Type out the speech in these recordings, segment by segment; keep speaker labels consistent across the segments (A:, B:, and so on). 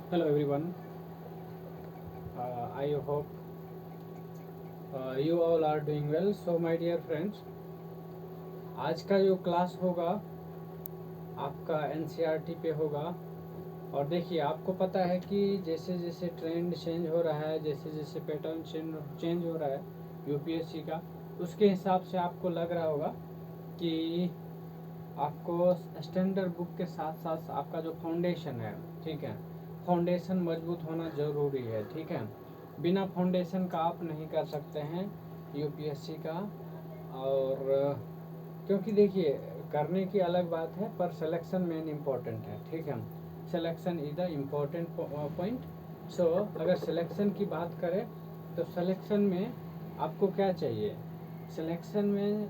A: Hello everyone. I hope you all are doing well. So my dear friends, आज का जो class होगा आपका एनसीईआरटी पे होगा। और देखिए, आपको पता है कि जैसे जैसे ट्रेंड चेंज हो रहा है, जैसे जैसे पैटर्न चेंज हो रहा है यूपीएससी का, उसके हिसाब से आपको लग रहा होगा कि आपको स्टैंडर्ड बुक के साथ साथ आपका जो फाउंडेशन है, ठीक है, फाउंडेशन मजबूत होना ज़रूरी है। ठीक है, बिना फाउंडेशन का आप नहीं कर सकते हैं यूपीएससी का। और क्योंकि देखिए, करने की अलग बात है पर सिलेक्शन मेन इम्पोर्टेंट है। ठीक है, selection is the important point. So अगर सिलेक्शन की बात करें तो सिलेक्शन में आपको क्या चाहिए? सिलेक्शन में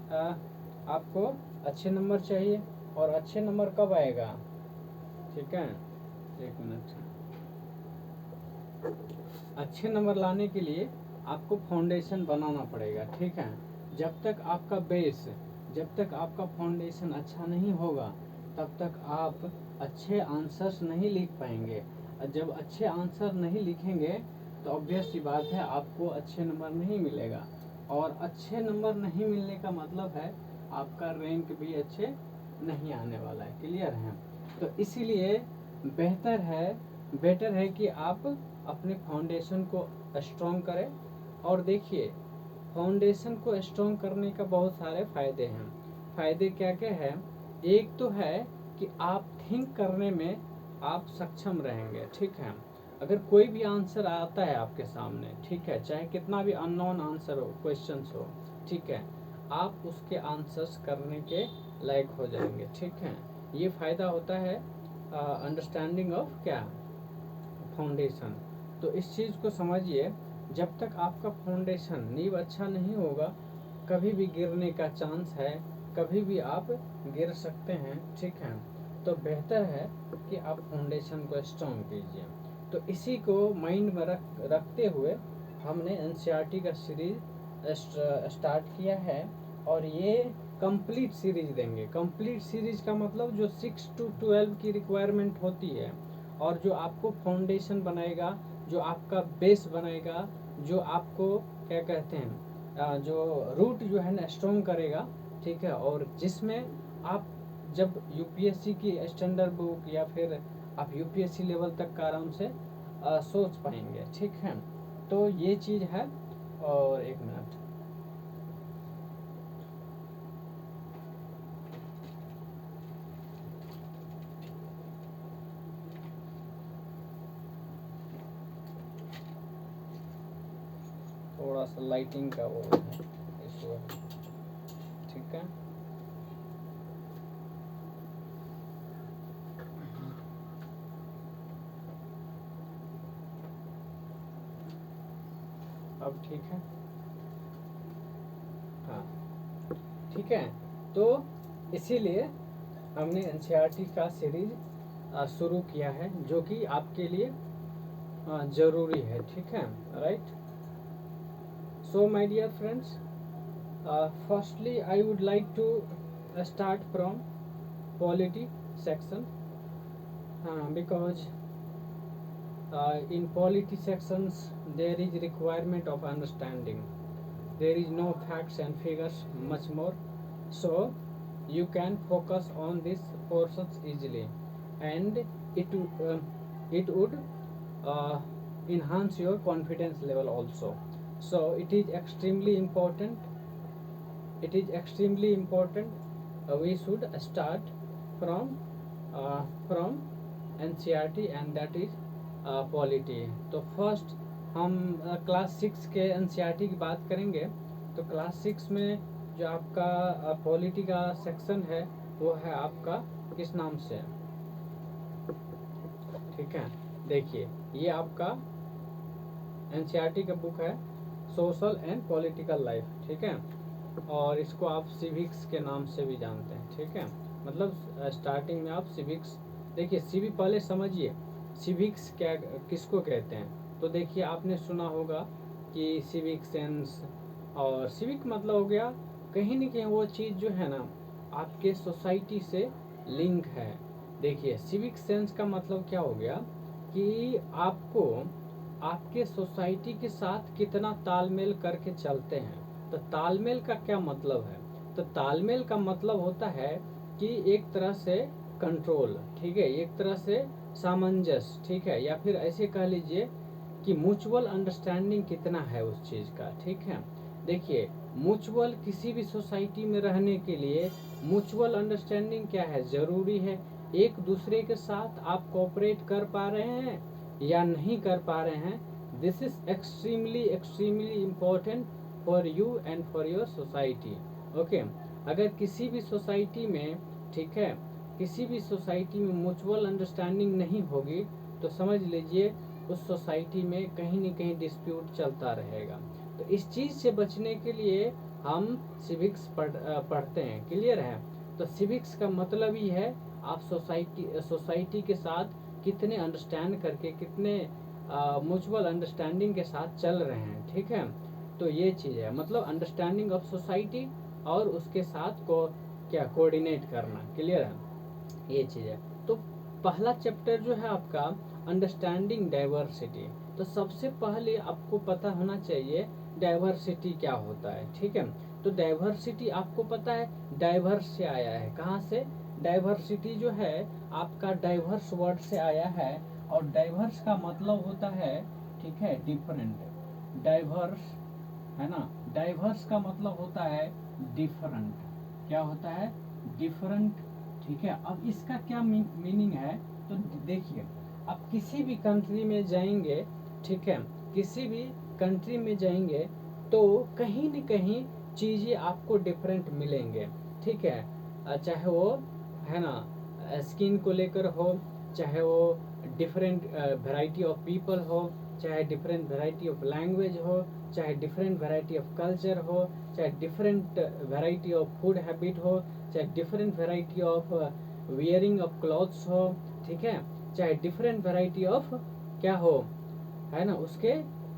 A: आपको अच्छे नंबर चाहिए। और अच्छे नंबर कब आएगा? ठीक है, एक मिनट। अच्छे नंबर लाने के लिए आपको फाउंडेशन बनाना पड़ेगा। ठीक है, जब तक आपका बेस, जब तक आपका फाउंडेशन अच्छा नहीं होगा तब तक आप अच्छे आंसर्स नहीं लिख पाएंगे। और जब अच्छे आंसर नहीं लिखेंगे तो ऑब्वियस सी बात है आपको अच्छे नंबर नहीं मिलेगा। और अच्छे नंबर नहीं मिलने का मतलब है आपका रैंक भी अच्छे नहीं आने वाला है। क्लियर है? तो इसीलिए बेटर है कि आप अपने फाउंडेशन को स्ट्रॉन्ग करें। और देखिए, फाउंडेशन को स्ट्रॉन्ग करने का बहुत सारे फ़ायदे हैं। फ़ायदे क्या क्या हैं? एक तो है कि आप थिंक करने में आप सक्षम रहेंगे। ठीक है, अगर कोई भी आंसर आता है आपके सामने, ठीक है, चाहे कितना भी अननोन आंसर हो, क्वेश्चंस हो, ठीक है, आप उसके आंसर्स करने के लायक हो जाएंगे। ठीक है, ये फ़ायदा होता है अंडरस्टैंडिंग ऑफ क्या? फाउंडेशन। तो इस चीज़ को समझिए, जब तक आपका फाउंडेशन नींव अच्छा नहीं होगा कभी भी गिरने का चांस है, कभी भी आप गिर सकते हैं। ठीक है, तो बेहतर है कि आप फाउंडेशन को स्ट्रॉन्ग कीजिए। तो इसी को माइंड में रखते हुए हमने एनसीईआरटी का सीरीज स्टार्ट किया है। और ये कंप्लीट सीरीज देंगे। कंप्लीट सीरीज का मतलब जो 6 to 12 की रिक्वायरमेंट होती है और जो आपको फाउंडेशन बनाएगा, जो आपका बेस बनाएगा, जो आपको क्या कहते हैं, जो रूट जो है ना स्ट्रॉन्ग करेगा। ठीक है, और जिसमें आप जब यूपीएससी की स्टैंडर्ड बुक या फिर आप यूपीएससी लेवल तक का आराम से सोच पाएंगे। ठीक है, तो ये चीज़ है। और एक मिनट, थोड़ा सा लाइटिंग का वो है, इशू है। ठीक है, अब ठीक है। हाँ, ठीक है। तो इसीलिए हमने एनसीईआरटी का सीरीज शुरू किया है जो कि आपके लिए ज़रूरी है। ठीक है, right. So my dear friends, firstly I would like to start from polity section, because in polity sections there is requirement of understanding. There is no facts and figures much more, so you can focus on these portions easily, and it would uh, enhance your confidence level also. So it is extremely important we should start from from NCERT and that is polity. तो first हम class 6 के NCERT की बात करेंगे। तो class 6 में जो आपका पॉलिटी का सेक्शन है वो है आपका किस नाम से? ठीक है, देखिए, ये आपका एनसीईआरटी का बुक है सोशल एंड पॉलिटिकल लाइफ। ठीक है, और इसको आप सिविक्स के नाम से भी जानते हैं। ठीक है, मतलब स्टार्टिंग में आप सिविक्स, देखिए सिविक पहले समझिए सिविक्स क्या किसको कहते हैं। तो देखिए, आपने सुना होगा कि सिविक सेंस, और सिविक मतलब हो गया कहीं न कहीं वो चीज़ जो है ना आपके सोसाइटी से लिंक है। देखिए, सिविक सेंस का मतलब क्या हो गया कि आपको आपके सोसाइटी के साथ कितना तालमेल करके चलते हैं। तो तालमेल का क्या मतलब है? तो तालमेल का मतलब होता है कि एक तरह से कंट्रोल, ठीक है, एक तरह से सामंजस्य, ठीक है, या फिर ऐसे कह लीजिए कि म्यूचुअल अंडरस्टैंडिंग कितना है उस चीज़ का, ठीक है। देखिए, म्यूचुअल किसी भी सोसाइटी में रहने के लिए म्यूचुअल अंडरस्टैंडिंग क्या है, ज़रूरी है। एक दूसरे के साथ आप कोऑपरेट कर पा रहे हैं या नहीं कर पा रहे हैं, this is extremely extremely important for you and for your society. Okay, अगर किसी भी सोसाइटी में, ठीक है, किसी भी सोसाइटी में म्यूचुअल अंडरस्टैंडिंग नहीं होगी तो समझ लीजिए उस सोसाइटी में कहीं न कहीं डिस्प्यूट चलता रहेगा। तो इस चीज़ से बचने के लिए हम सिविक्स पढ़ते हैं, क्लियर है। तो सिविक्स का मतलब ही है आप सोसाइटी के साथ कितने अंडरस्टैंड करके, कितने म्यूचुअल अंडरस्टैंडिंग के साथ चल रहे हैं, ठीक है। तो ये चीज़ है, मतलब अंडरस्टैंडिंग ऑफ सोसाइटी और उसके साथ को क्या कोऑर्डिनेट करना, क्लियर है, ये चीज़ है। तो पहला चैप्टर जो है आपका अंडरस्टैंडिंग डाइवर्सिटी। तो सबसे पहले आपको पता होना चाहिए डाइवर्सिटी क्या होता है, ठीक है। तो डाइवर्सिटी आपको पता है डाइवर्स से आया है, कहाँ से? डाइवर्सिटी जो है आपका डाइवर्स वर्ड से आया है, और डाइवर्स का मतलब होता है, ठीक है, डिफरेंट। डाइवर्स है ना, डाइवर्स का मतलब होता है डिफरेंट। क्या होता है? डिफरेंट, ठीक है। अब इसका क्या मीनिंग है? तो देखिए, आप किसी भी कंट्री में जाएंगे, ठीक है, किसी भी कंट्री में जाएंगे तो कहीं न कहीं चीज़ें आपको डिफरेंट मिलेंगे, ठीक है। चाहे वो है ना स्किन को लेकर हो, चाहे वो डिफरेंट वैरायटी ऑफ पीपल हो, चाहे डिफरेंट वैरायटी ऑफ लैंग्वेज हो, चाहे डिफरेंट वैरायटी ऑफ कल्चर हो, चाहे different variety of food habit हो, चाहे different variety of wearing of clothes हो, ठीक है, चाहे डिफरेंट वैरायटी ऑफ क्या हो, है ना, उसके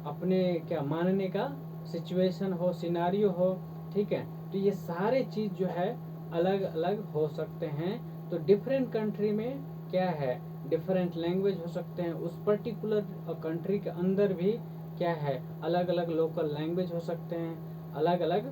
A: अपने क्या मानने का सिचुएशन हो, सिनारियो हो, ठीक है। तो ये सारे चीज़ जो है अलग अलग हो सकते हैं। तो डिफरेंट कंट्री में क्या है, डिफरेंट लैंग्वेज हो सकते हैं, उस पर्टिकुलर कंट्री के अंदर भी क्या है, अलग अलग लोकल लैंग्वेज हो सकते हैं, अलग अलग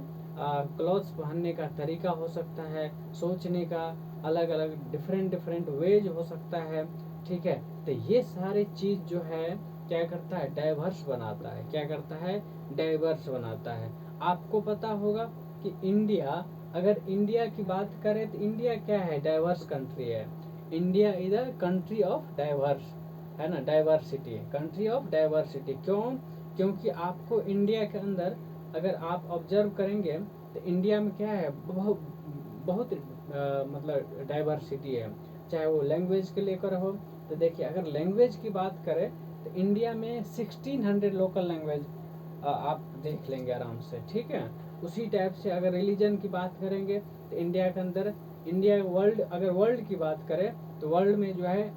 A: क्लॉथ्स पहनने का तरीका हो सकता है, सोचने का अलग अलग डिफरेंट डिफरेंट वेज हो सकता है, ठीक है। तो ये सारे चीज़ जो है क्या करता है, डाइवर्स बनाता है। क्या करता है? डाइवर्स बनाता है। आपको पता होगा कि इंडिया, अगर इंडिया की बात करें तो इंडिया क्या है, डाइवर्स कंट्री है। India is a country of diverse, है ना, डाइवर्सिटी, कंट्री ऑफ डाइवर्सिटी। क्यों? क्योंकि आपको इंडिया के अंदर अगर आप ऑब्जर्व करेंगे तो इंडिया में क्या है, बहुत बहुत मतलब डाइवर्सिटी है। चाहे वो लैंग्वेज के लेकर हो, तो देखिए अगर लैंग्वेज की बात करें तो इंडिया में 1600 लोकल लैंग्वेज आप देख लेंगे आराम से, ठीक है। उसी टाइप से अगर रिलीजन की बात करेंगे तो इंडिया के अंदर, इंडिया वर्ल्ड, अगर वर्ल्ड की बात करें तो वर्ल्ड में जो है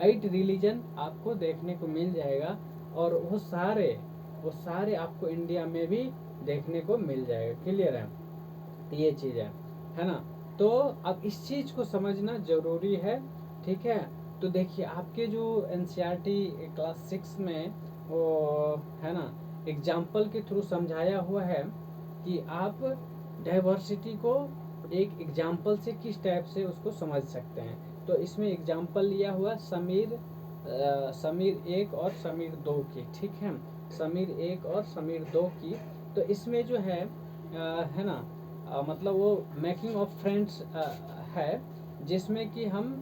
A: 8 रिलीजन आपको देखने को मिल जाएगा, और वो सारे आपको इंडिया में भी देखने को मिल जाएगा, क्लियर है, ये चीज़ है ना। तो अब इस चीज़ को समझना ज़रूरी है, ठीक है। तो देखिए आपके जो एनसीईआरटी क्लास 6 में वो है ना एग्जाम्पल के थ्रू समझाया हुआ है कि आप डाइवर्सिटी को एक एग्जाम्पल से किस टाइप से उसको समझ सकते हैं। तो इसमें एग्जाम्पल लिया हुआ समीर 1 और समीर 2 की, ठीक है, समीर 1 और समीर 2 की। तो इसमें जो है ना मतलब वो मेकिंग ऑफ फ्रेंड्स है, जिसमें कि हम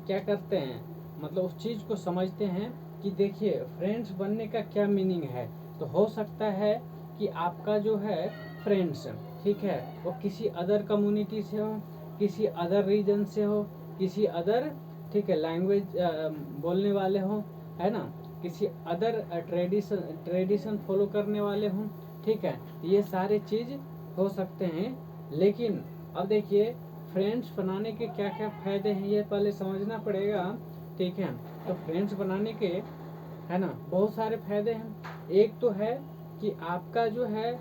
A: क्या करते हैं, मतलब उस चीज़ को समझते हैं कि देखिए फ्रेंड्स बनने का क्या मीनिंग है। तो हो सकता है कि आपका जो है फ्रेंड्स, ठीक है, वो किसी अदर कम्युनिटी से हो, किसी अदर रीजन से हो, किसी अदर, ठीक है, लैंग्वेज बोलने वाले हों, है ना, किसी अदर ट्रेडिशन फॉलो करने वाले हों, ठीक है। ये सारे चीज़ हो सकते हैं। लेकिन अब देखिए फ्रेंड्स बनाने के क्या क्या फ़ायदे हैं ये पहले समझना पड़ेगा, ठीक है। तो फ्रेंड्स बनाने के, है ना, बहुत सारे फायदे हैं। एक तो है कि आपका जो है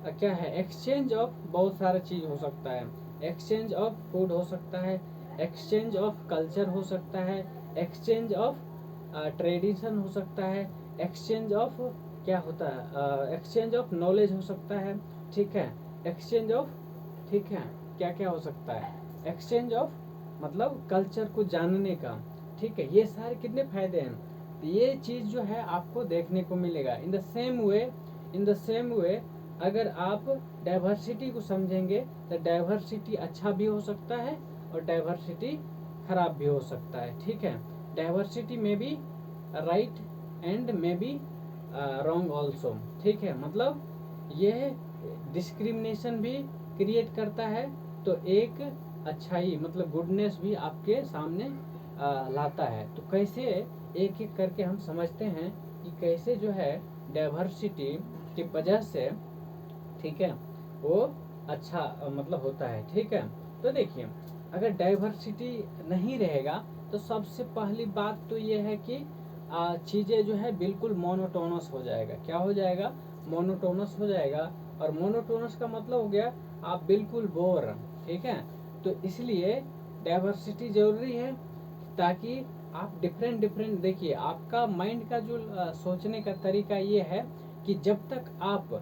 A: क्या है, एक्सचेंज ऑफ बहुत सारा चीज़ हो सकता है। एक्सचेंज ऑफ फूड हो सकता है, एक्सचेंज ऑफ कल्चर हो सकता है, एक्सचेंज ऑफ ट्रेडिशन हो सकता है, एक्सचेंज ऑफ क्या होता है, एक्सचेंज ऑफ नॉलेज हो सकता है, ठीक है, एक्सचेंज ऑफ, ठीक है, क्या क्या हो सकता है, एक्सचेंज ऑफ मतलब कल्चर को जानने का, ठीक है, ये सारे कितने फायदे हैं। तो ये चीज़ जो है आपको देखने को मिलेगा। इन द सेम वे अगर आप डाइवर्सिटी को समझेंगे तो डाइवर्सिटी अच्छा भी हो सकता है और डाइवर्सिटी खराब भी हो सकता है, ठीक है। डाइवर्सिटी में be right and may be wrong also, ठीक है, मतलब यह डिस्क्रिमिनेशन भी क्रिएट करता है, तो एक अच्छाई मतलब गुडनेस भी आपके सामने लाता है। तो कैसे एक एक करके हम समझते हैं कि कैसे जो है डाइवर्सिटी की वजह से, ठीक है, वो अच्छा मतलब होता है, ठीक है। तो देखिए अगर डाइवर्सिटी नहीं रहेगा तो सबसे पहली बात तो ये है कि चीज़ें जो है बिल्कुल मोनोटोनस हो जाएगा। क्या हो जाएगा? मोनोटोनस हो जाएगा। और मोनोटोनस का मतलब हो गया आप बिल्कुल बोर, ठीक है। तो इसलिए डाइवर्सिटी जरूरी है ताकि आप डिफरेंट डिफरेंट देखिए, आपका माइंड का जो सोचने का तरीका ये है कि जब तक आप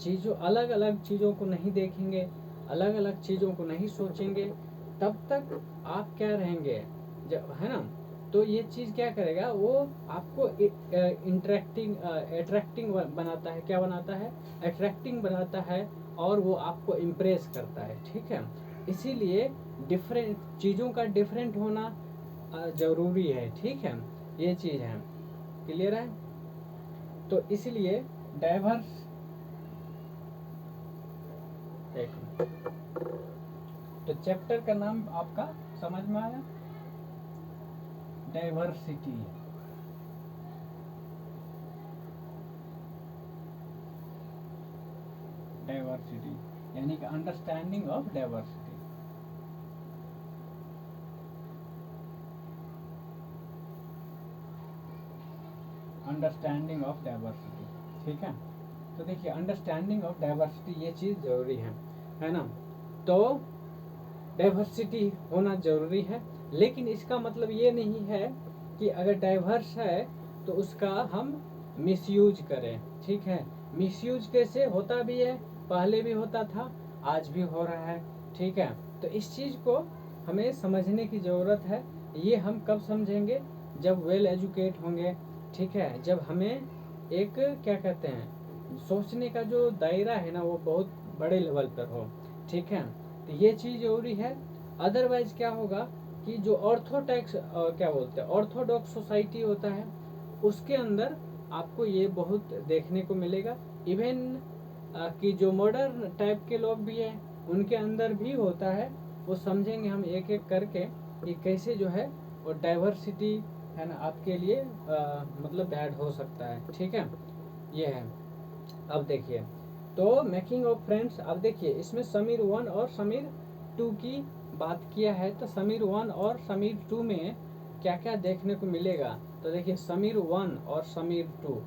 A: चीज़ों अलग अलग चीज़ों को नहीं देखेंगे, अलग अलग चीज़ों को नहीं सोचेंगे, तब तक आप क्या रहेंगे, जब है ना। तो ये चीज़ क्या करेगा, वो आपको इंटरेक्टिंग अट्रैक्टिंग बनाता है। क्या बनाता है? अट्रैक्टिंग बनाता है और वो आपको इम्प्रेस करता है, ठीक है। इसीलिए डिफरेंट चीज़ों का डिफरेंट होना ज़रूरी है, ठीक है। ये चीज़ है, क्लियर है। तो इसलिए डाइवर्स एक तो चैप्टर का नाम आपका समझ में आया, डाइवर्सिटी। डाइवर्सिटी यानी कि understanding of diversity. Understanding of diversity, ठीक है। तो देखिए अंडरस्टैंडिंग ऑफ डाइवर्सिटी ये चीज़ ज़रूरी है ना। तो डाइवर्सिटी होना ज़रूरी है, लेकिन इसका मतलब ये नहीं है कि अगर डाइवर्स है तो उसका हम मिसयूज करें, ठीक है। मिसयूज कैसे होता भी है, पहले भी होता था, आज भी हो रहा है, ठीक है। तो इस चीज़ को हमें समझने की ज़रूरत है। ये हम कब समझेंगे? जब वेल एजुकेट होंगे, ठीक है, जब हमें एक क्या कहते हैं सोचने का जो दायरा है ना वो बहुत बड़े लेवल पर हो, ठीक है। तो ये चीज़ जरूरी है। अदरवाइज क्या होगा कि जो ऑर्थोडॉक्स क्या बोलते हैं ऑर्थोडॉक्स सोसाइटी होता है, उसके अंदर आपको ये बहुत देखने को मिलेगा। इवन कि जो मॉडर्न टाइप के लोग भी हैं उनके अंदर भी होता है। वो समझेंगे हम एक एक करके कि कैसे जो है वो डाइवर्सिटी है ना आपके लिए मतलब बैड हो सकता है, ठीक है। ये है। अब देखिए तो मेकिंग ऑफ फ्रेंड्स, अब देखिए इसमें समीर 1 और समीर 2 की बात किया है। तो समीर 1 और समीर 2 में क्या क्या देखने को मिलेगा? तो देखिए समीर 1 और समीर 2,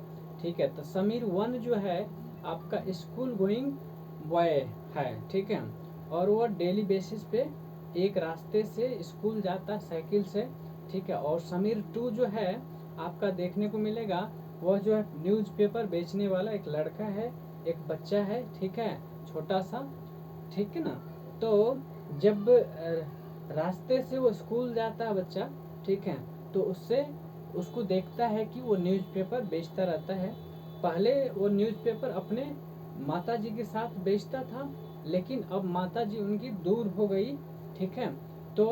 A: ठीक है। तो समीर 1 जो है आपका स्कूल गोइंग बॉय है, ठीक है, और वो डेली बेसिस पे एक रास्ते से स्कूल जाता साइकिल से, ठीक है। और समीर 2 जो है आपका देखने को मिलेगा वह जो है न्यूज़पेपर बेचने वाला एक लड़का है, एक बच्चा है, ठीक है, छोटा सा, ठीक है ना। तो जब रास्ते से वो स्कूल जाता है बच्चा, ठीक है, तो उससे उसको देखता है कि वो न्यूज़पेपर बेचता रहता है। पहले वो न्यूज़पेपर अपने माताजी के साथ बेचता था, लेकिन अब माताजी उनकी दूर हो गई, ठीक है। तो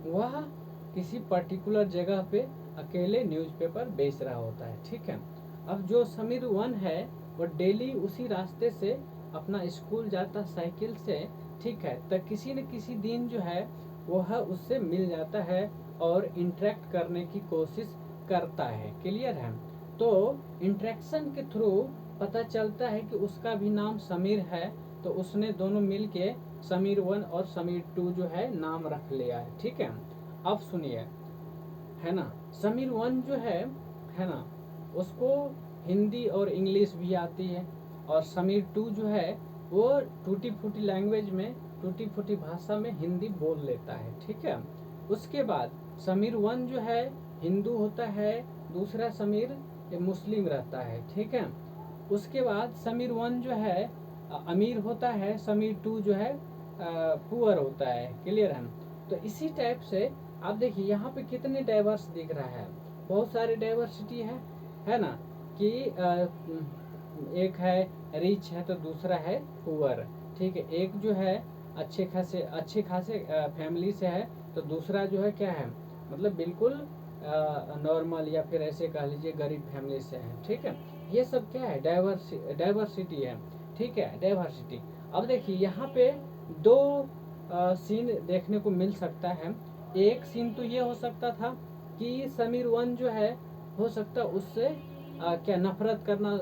A: वह किसी पर्टिकुलर जगह पे अकेले न्यूज़पेपर बेच रहा होता है, ठीक है। अब जो समीर 1 है वो डेली उसी रास्ते से अपना स्कूल जाता साइकिल से, ठीक है। तो किसी न किसी दिन जो है वह उससे मिल जाता है और इंटरेक्ट करने की कोशिश करता है, क्लियर है। तो इंटरेक्शन के थ्रू पता चलता है कि उसका भी नाम समीर है, तो उसने दोनों मिल के समीर 1 और समीर 2 जो है नाम रख लिया है, ठीक है। अब सुनिए, है ना, समीर 1 जो है ना, उसको हिंदी और इंग्लिश भी आती है, और समीर 2 जो है वो टूटी फूटी लैंग्वेज में, टूटी फूटी भाषा में हिंदी बोल लेता है, ठीक है। उसके बाद समीर 1 जो है हिंदू होता है दूसरा समीर मुस्लिम रहता है, ठीक है। उसके बाद समीर 1 जो है अमीर होता है, समीर 2 जो है पुअर होता है, क्लियर है। तो इसी टाइप से आप देखिए यहाँ पे कितने डाइवर्स दिख रहा है, बहुत सारे डाइवर्सिटी है ना, कि एक है रिच है तो दूसरा है पुअर, ठीक है। एक जो है अच्छे खासे फैमिली से है तो दूसरा जो है क्या है, मतलब बिल्कुल नॉर्मल या फिर ऐसे कह लीजिए गरीब फैमिली से है, ठीक है। ये सब क्या है, डाइवर्सिटी है, ठीक है, डाइवर्सिटी। अब देखिए यहाँ पे दो सीन देखने को मिल सकता है। एक सीन तो ये हो सकता था कि समीर 1 जो है हो सकता है उससे क्या नफरत करना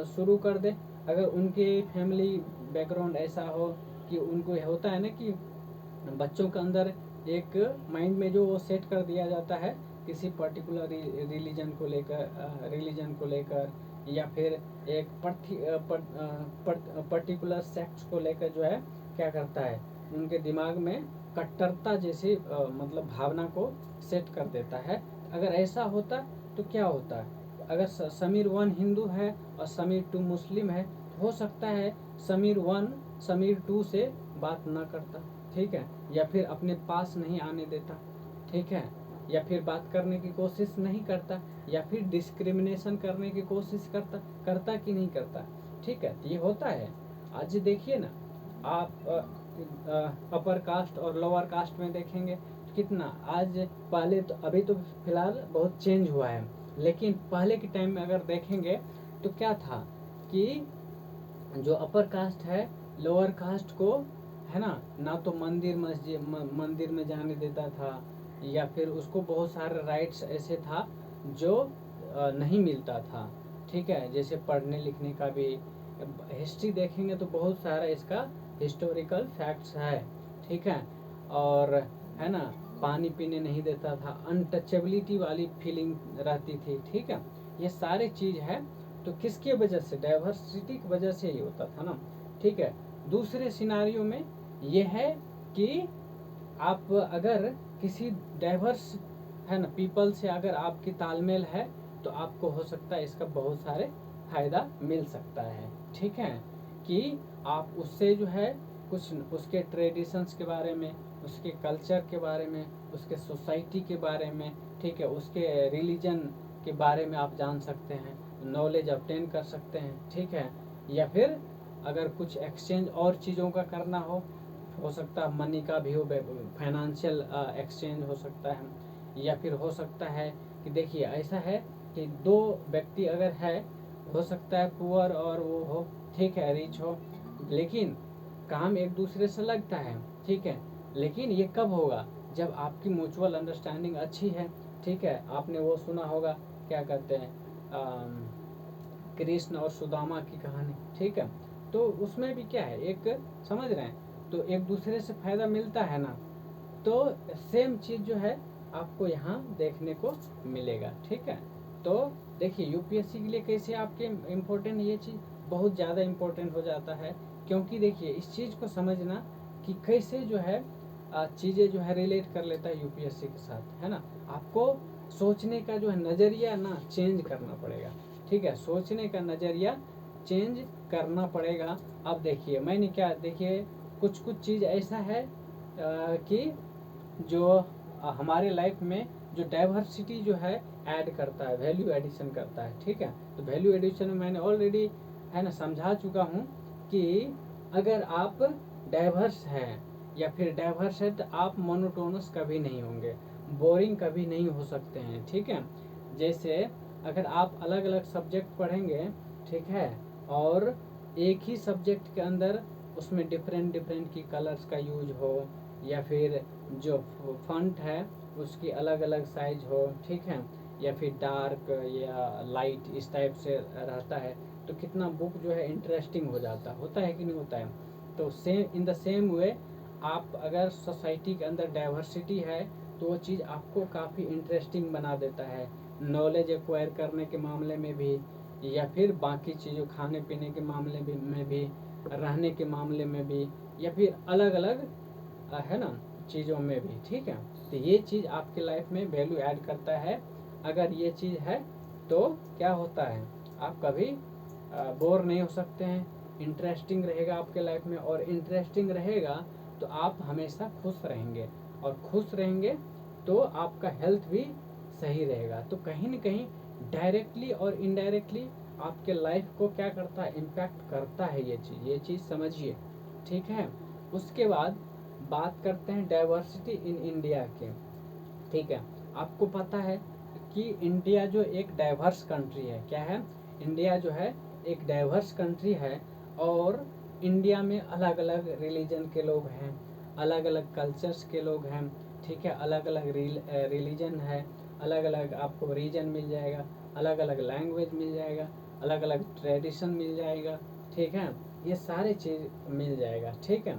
A: शुरू कर दे, अगर उनके फैमिली बैकग्राउंड ऐसा हो कि उनको होता है ना कि बच्चों के अंदर एक माइंड में जो वो सेट कर दिया जाता है किसी पर्टिकुलर रिलीजन को लेकर या फिर एक पर्टिकुलर सेक्स को लेकर जो है क्या करता है, उनके दिमाग में कट्टरता जैसी मतलब भावना को सेट कर देता है। अगर ऐसा होता तो क्या होता, अगर समीर 1 हिंदू है और समीर 2 मुस्लिम है, हो सकता है समीर 1 समीर 2 से बात ना करता, ठीक है, या फिर अपने पास नहीं आने देता, ठीक है, या फिर बात करने की कोशिश नहीं करता, या फिर डिस्क्रिमिनेशन करने की कोशिश करता कि नहीं करता, ठीक है। ये होता है। आज देखिए ना आप अपर कास्ट और लोअर कास्ट में देखेंगे कितना आज, पहले तो अभी तो फिलहाल बहुत चेंज हुआ है, लेकिन पहले के टाइम में अगर देखेंगे तो क्या था कि जो अपर कास्ट है लोअर कास्ट को है ना तो मंदिर में जाने देता था, या फिर उसको बहुत सारे राइट्स ऐसे था जो नहीं मिलता था, ठीक है। जैसे पढ़ने लिखने का भी हिस्ट्री देखेंगे तो बहुत सारा इसका हिस्टोरिकल फैक्ट्स है, ठीक है। और है ना पानी पीने नहीं देता था, अनटचेबिलिटी वाली फीलिंग रहती थी, ठीक है। ये सारे चीज है तो किसके वजह से, डाइवर्सिटी की वजह से ही होता था ना, ठीक है। दूसरे सिनारियों में ये है कि आप अगर किसी डाइवर्स है ना पीपल से अगर आपकी तालमेल है तो आपको हो सकता है इसका बहुत सारे फायदा मिल सकता है, ठीक है। कि आप उससे जो है कुछ उसके ट्रेडिशंस के बारे में, उसके कल्चर के बारे में, उसके सोसाइटी के बारे में, ठीक है, उसके रिलीजन के बारे में आप जान सकते हैं, नॉलेज ऑब्टेन कर सकते हैं, ठीक है। या फिर अगर कुछ एक्सचेंज और चीज़ों का करना हो सकता है मनी का भी हो, फाइनेंशियल एक्सचेंज हो सकता है, या फिर हो सकता है कि देखिए ऐसा है कि दो व्यक्ति अगर है, हो सकता है पुअर और वो हो, ठीक है, रिच हो, लेकिन काम एक दूसरे से लगता है, ठीक है। लेकिन ये कब होगा, जब आपकी म्यूचुअल अंडरस्टैंडिंग अच्छी है, ठीक है। आपने वो सुना होगा क्या कहते हैं कृष्ण और सुदामा की कहानी, ठीक है। तो उसमें भी क्या है, एक समझ रहे हैं, तो एक दूसरे से फायदा मिलता है ना, तो सेम चीज जो है आपको यहाँ देखने को मिलेगा, ठीक है। तो देखिए यूपीएससी के लिए कैसे आपके इम्पोर्टेंट ये चीज बहुत ज़्यादा इम्पोर्टेंट हो जाता है, क्योंकि देखिए इस चीज़ को समझना कि कैसे जो है चीज़ें जो है रिलेट कर लेता है यूपीएससी के साथ, है ना। आपको सोचने का जो है नज़रिया ना चेंज करना पड़ेगा, ठीक है, सोचने का नज़रिया चेंज करना पड़ेगा। अब देखिए मैंने क्या, देखिए कुछ चीज़ ऐसा है कि जो हमारे लाइफ में जो डाइवर्सिटी जो है ऐड करता है, वैल्यू एडिशन करता है, ठीक है। तो वैल्यू एडिशन में मैंने ऑलरेडी है ना समझा चुका हूँ कि अगर आप डाइवर्स हैं या फिर डाइवर्स है तो आप मोनोटोनस कभी नहीं होंगे, बोरिंग कभी नहीं हो सकते हैं, ठीक है। जैसे अगर आप अलग अलग सब्जेक्ट पढ़ेंगे, ठीक है, और एक ही सब्जेक्ट के अंदर उसमें डिफरेंट डिफरेंट की कलर्स का यूज हो, या फिर जो फॉन्ट है उसकी अलग अलग साइज हो, ठीक है, या फिर डार्क या लाइट इस टाइप से रहता है, तो कितना बुक जो है इंटरेस्टिंग हो जाता होता है कि नहीं होता है। तो same in the same way आप अगर सोसाइटी के अंदर डाइवर्सिटी है तो वो चीज़ आपको काफ़ी इंटरेस्टिंग बना देता है, नॉलेज एक्वायर करने के मामले में भी, या फिर बाकी चीज़ों खाने पीने के मामले में भी, रहने के मामले में भी, या फिर अलग अलग है ना चीज़ों में भी, ठीक है। तो ये चीज़ आपके लाइफ में वैल्यू ऐड करता है अगर ये चीज़ है तो क्या होता है, आप कभी बोर नहीं हो सकते हैं, इंटरेस्टिंग रहेगा आपके लाइफ में, और इंटरेस्टिंग रहेगा तो आप हमेशा खुश रहेंगे, और खुश रहेंगे तो आपका हेल्थ भी सही रहेगा। तो कहीं न कहीं डायरेक्टली और इनडायरेक्टली आपके लाइफ को क्या करता है, इम्पैक्ट करता है ये चीज़ समझिए, ठीक है। उसके बाद बात करते हैं डाइवर्सिटी इन इंडिया के, ठीक है। आपको पता है कि इंडिया जो एक डाइवर्स कंट्री है, क्या है, इंडिया जो है एक डाइवर्स कंट्री है, और इंडिया में अलग अलग रिलीजन के लोग हैं, अलग अलग कल्चर्स के लोग हैं, ठीक है, अलग अलग रिलीजन है, अलग अलग आपको रीजन मिल जाएगा, अलग अलग लैंग्वेज मिल जाएगा, अलग अलग ट्रेडिशन मिल जाएगा, ठीक है, ये सारे चीज़ मिल जाएगा, ठीक है।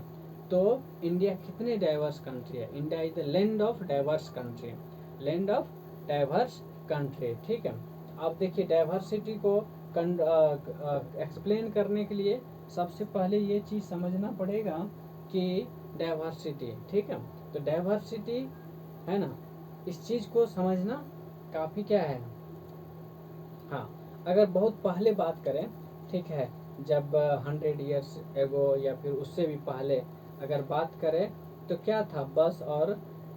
A: तो इंडिया कितनी डाइवर्स कंट्री है, India is the land of diverse country, land of diverse country, ठीक है। अब देखिए डाइवर्सिटी को एक्सप्लेन करने के लिए सबसे पहले ये चीज़ समझना पड़ेगा कि डाइवर्सिटी, ठीक है, तो डाइवर्सिटी है ना, इस चीज़ को समझना काफ़ी क्या है। हाँ, अगर बहुत पहले बात करें, ठीक है, जब 100 ईयर्स एगो या फिर उससे भी पहले अगर बात करें तो क्या था, बस और,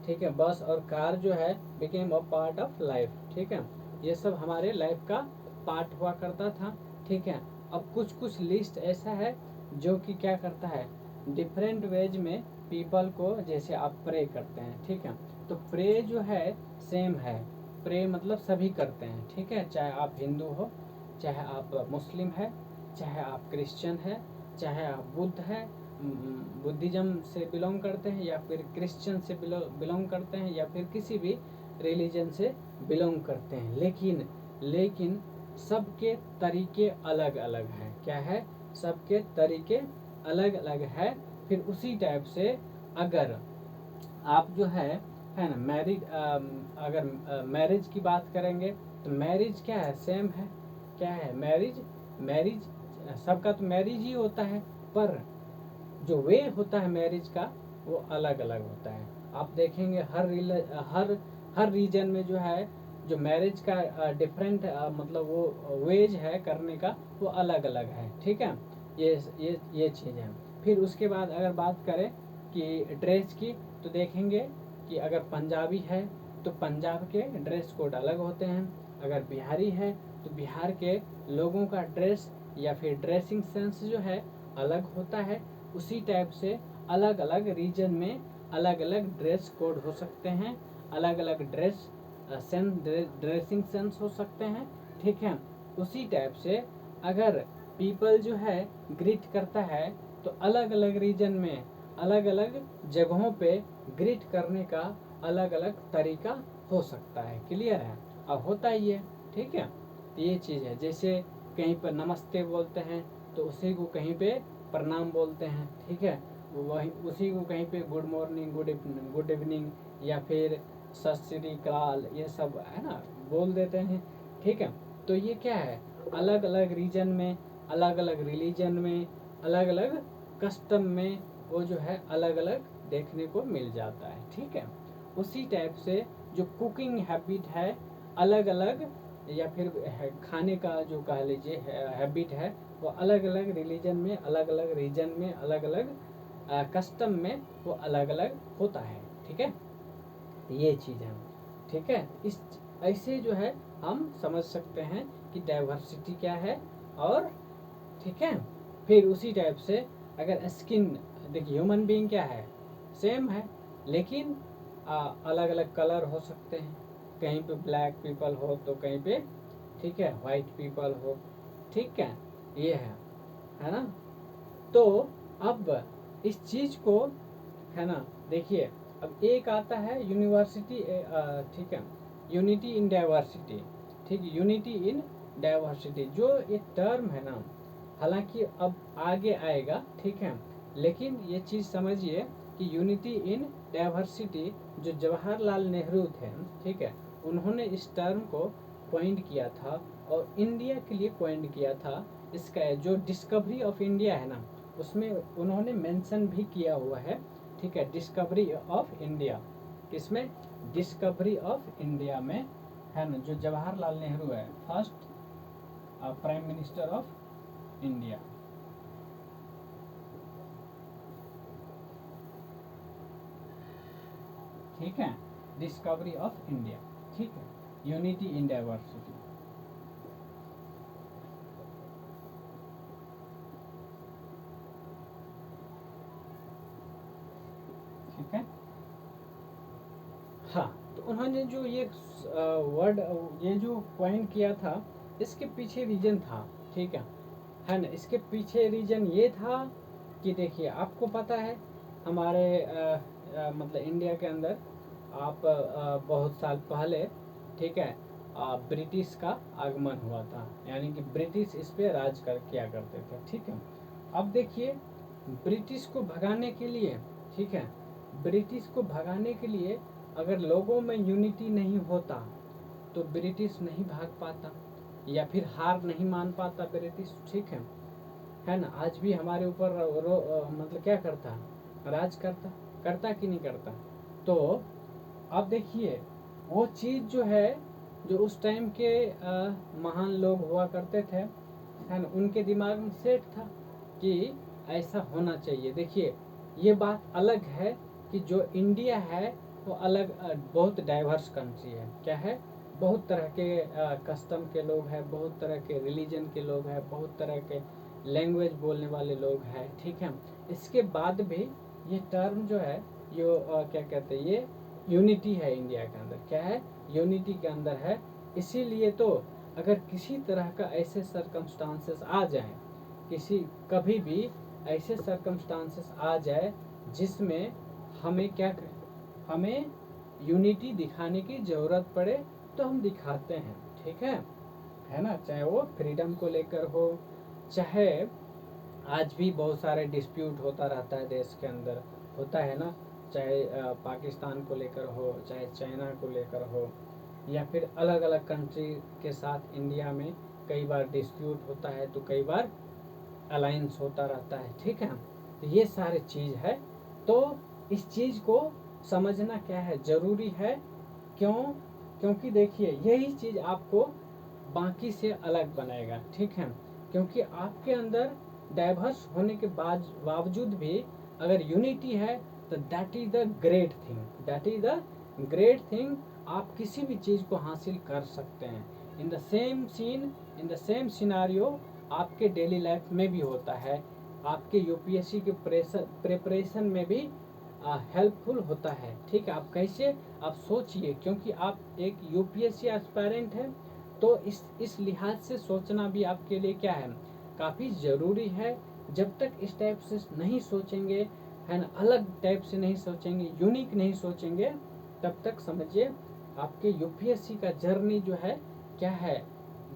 A: ठीक है, बस और कार जो है became a part of life, ठीक है, ये सब हमारे लाइफ का पार्ट हुआ करता था, ठीक है। अब कुछ कुछ लिस्ट ऐसा है जो कि क्या करता है, डिफरेंट वेज में पीपल को, जैसे आप प्रे करते हैं, ठीक है, तो प्रे जो है सेम है, प्रे मतलब सभी करते हैं, ठीक है, चाहे आप हिंदू हो, चाहे आप मुस्लिम है, चाहे आप क्रिश्चियन है, चाहे आप बुद्ध है, बुद्धिज्म से बिलोंग करते हैं, या फिर क्रिश्चियन से बिलोंग करते हैं, या फिर किसी भी रिलीजन से बिलोंग करते हैं, लेकिन सबके तरीके अलग अलग हैं, क्या है, सबके तरीके अलग अलग है। फिर उसी टाइप से अगर आप जो है ना, मैरिज, अगर मैरिज की बात करेंगे तो मैरिज क्या है, सेम है, क्या है, मैरिज, मैरिज सबका तो मैरिज ही होता है, पर जो वे होता है मैरिज का वो अलग अलग होता है। आप देखेंगे हर रीजन में जो है, जो मैरिज का डिफरेंट मतलब वो वेज है करने का, वो अलग अलग है, ठीक है, ये चीज़ है। फिर उसके बाद अगर बात करें कि ड्रेस की, तो देखेंगे कि अगर पंजाबी है तो पंजाब के ड्रेस कोड अलग होते हैं, अगर बिहारी है तो बिहार के लोगों का ड्रेस या फिर ड्रेसिंग सेंस जो है अलग होता है। उसी टाइप से अलग अलग रीजन में अलग अलग ड्रेस कोड हो सकते हैं, अलग अलग ड्रेसिंग सेंस हो सकते हैं, ठीक है। उसी टाइप से अगर पीपल जो है ग्रीट करता है तो अलग अलग रीजन में अलग अलग जगहों पे ग्रीट करने का अलग अलग तरीका हो सकता है, क्लियर है, अब होता ही है, ठीक है। ये चीज़ है, जैसे कहीं पर नमस्ते बोलते हैं तो उसी को कहीं पे प्रणाम बोलते हैं, ठीक है, वही उसी को कहीं पे गुड मॉर्निंग, गुड इवनिंग, या फिर सत श्री अकाल, ये सब है ना बोल देते हैं, ठीक है। तो ये क्या है, अलग अलग रीजन में, अलग अलग रिलीजन में, अलग अलग कस्टम में वो जो है अलग अलग देखने को मिल जाता है, ठीक है। उसी टाइप से जो कुकिंग हैबिट है अलग अलग, या फिर खाने का जो कह लीजिए हैबिट है, वो अलग अलग रिलीजन में, अलग अलग रीजन में, अलग अलग कस्टम में वो अलग अलग होता है, ठीक है, ये चीज़ है, ठीक है। इस ऐसे जो है हम समझ सकते हैं कि डाइवर्सिटी क्या है, और ठीक है। फिर उसी टाइप से अगर स्किन, देखिए ह्यूमन बीइंग क्या है, सेम है, लेकिन अलग अलग कलर हो सकते हैं, कहीं पे ब्लैक पीपल हो तो कहीं पे, ठीक है, वाइट पीपल हो, ठीक है, ये है ना। तो अब इस चीज़ को, है ना, देखिए अब एक आता है यूनिवर्सिटी, ठीक है, यूनिटी इन डाइवर्सिटी, ठीक, यूनिटी इन डाइवर्सिटी जो एक टर्म है ना, हालांकि अब आगे आएगा, ठीक है, लेकिन ये चीज़ समझिए कि यूनिटी इन डाइवर्सिटी जो जवाहरलाल नेहरू थे, ठीक है, उन्होंने इस टर्म को पॉइंट किया था, और इंडिया के लिए पॉइंट किया था। इसका जो डिस्कवरी ऑफ इंडिया है ना, उसमें उन्होंने मेंशन भी किया हुआ है, ठीक है, डिस्कवरी ऑफ इंडिया, इसमें डिस्कवरी ऑफ इंडिया में है ना, जो जवाहरलाल नेहरू है, first prime minister of India. ठीक है, डिस्कवरी ऑफ इंडिया। ठीक है, यूनिटी इन डाइवर्सिटी। ठीक है, हाँ, तो उन्होंने जो ये वर्ड, ये जो पॉइंट किया था, इसके पीछे रीजन था। ठीक है ना, इसके पीछे रीजन ये था कि देखिए, आपको पता है हमारे मतलब इंडिया के अंदर आप बहुत साल पहले, ठीक है, ब्रिटिश का आगमन हुआ था, यानी कि ब्रिटिश इस पे राज किया करते थे। ठीक है, अब देखिए, ब्रिटिश को भगाने के लिए, ठीक है, ब्रिटिश को भगाने के लिए अगर लोगों में यूनिटी नहीं होता तो ब्रिटिश नहीं भाग पाता, या फिर हार नहीं मान पाता ब्रिटिश। ठीक है ना, आज भी हमारे ऊपर मतलब क्या करता, राज करता, करता कि नहीं करता। तो अब देखिए, वो चीज़ जो है, जो उस टाइम के महान लोग हुआ करते थे, है ना, उनके दिमाग में सेट था कि ऐसा होना चाहिए। देखिए, ये बात अलग है कि जो इंडिया है वो अलग बहुत डाइवर्स कंट्री है। क्या है, बहुत तरह के कस्टम के लोग हैं, बहुत तरह के रिलीजन के लोग हैं, बहुत तरह के लैंग्वेज बोलने वाले लोग हैं। ठीक है, इसके बाद भी ये टर्म जो है, ये क्या कहते हैं, ये यूनिटी है इंडिया के अंदर। क्या है, यूनिटी के अंदर है। इसीलिए तो अगर किसी तरह का ऐसे सरकमस्टांसेस आ जाए, किसी कभी भी ऐसे सरकमस्टांसेस आ जाए जिसमें हमें क्या, हमें यूनिटी दिखाने की ज़रूरत पड़े, तो हम दिखाते हैं। ठीक है ना, चाहे वो फ्रीडम को लेकर हो, चाहे आज भी बहुत सारे डिस्प्यूट होता रहता है देश के अंदर, होता है ना, चाहे पाकिस्तान को लेकर हो, चाहे चाइना को लेकर हो, या फिर अलग अलग कंट्री के साथ इंडिया में कई बार डिस्प्यूट होता है, तो कई बार अलायंस होता रहता है। ठीक है, तो ये सारे चीज़ है। तो इस चीज़ को समझना क्या है, ज़रूरी है। क्यों? क्योंकि देखिए, यही चीज़ आपको बाकी से अलग बनाएगा। ठीक है, क्योंकि आपके अंदर डाइवर्स होने के बावजूद भी अगर यूनिटी है, तो that is the great thing, that is the great thing. आप किसी भी चीज़ को हासिल कर सकते हैं। In the same scene, in the same scenario आपके डेली लाइफ में भी होता है, आपके यूपीएससी के प्रिपरेशन में भी हेल्पफुल होता है। ठीक है, आप कैसे, आप सोचिए, क्योंकि आप एक यूपीएससी एस्पायरेंट हैं, तो इस लिहाज से सोचना भी आपके लिए क्या है, काफ़ी ज़रूरी है। जब तक इस टाइप से नहीं सोचेंगे, है ना, अलग टाइप से नहीं सोचेंगे, यूनिक नहीं सोचेंगे, तब तक समझिए आपके यूपीएससी का जर्नी जो है क्या है,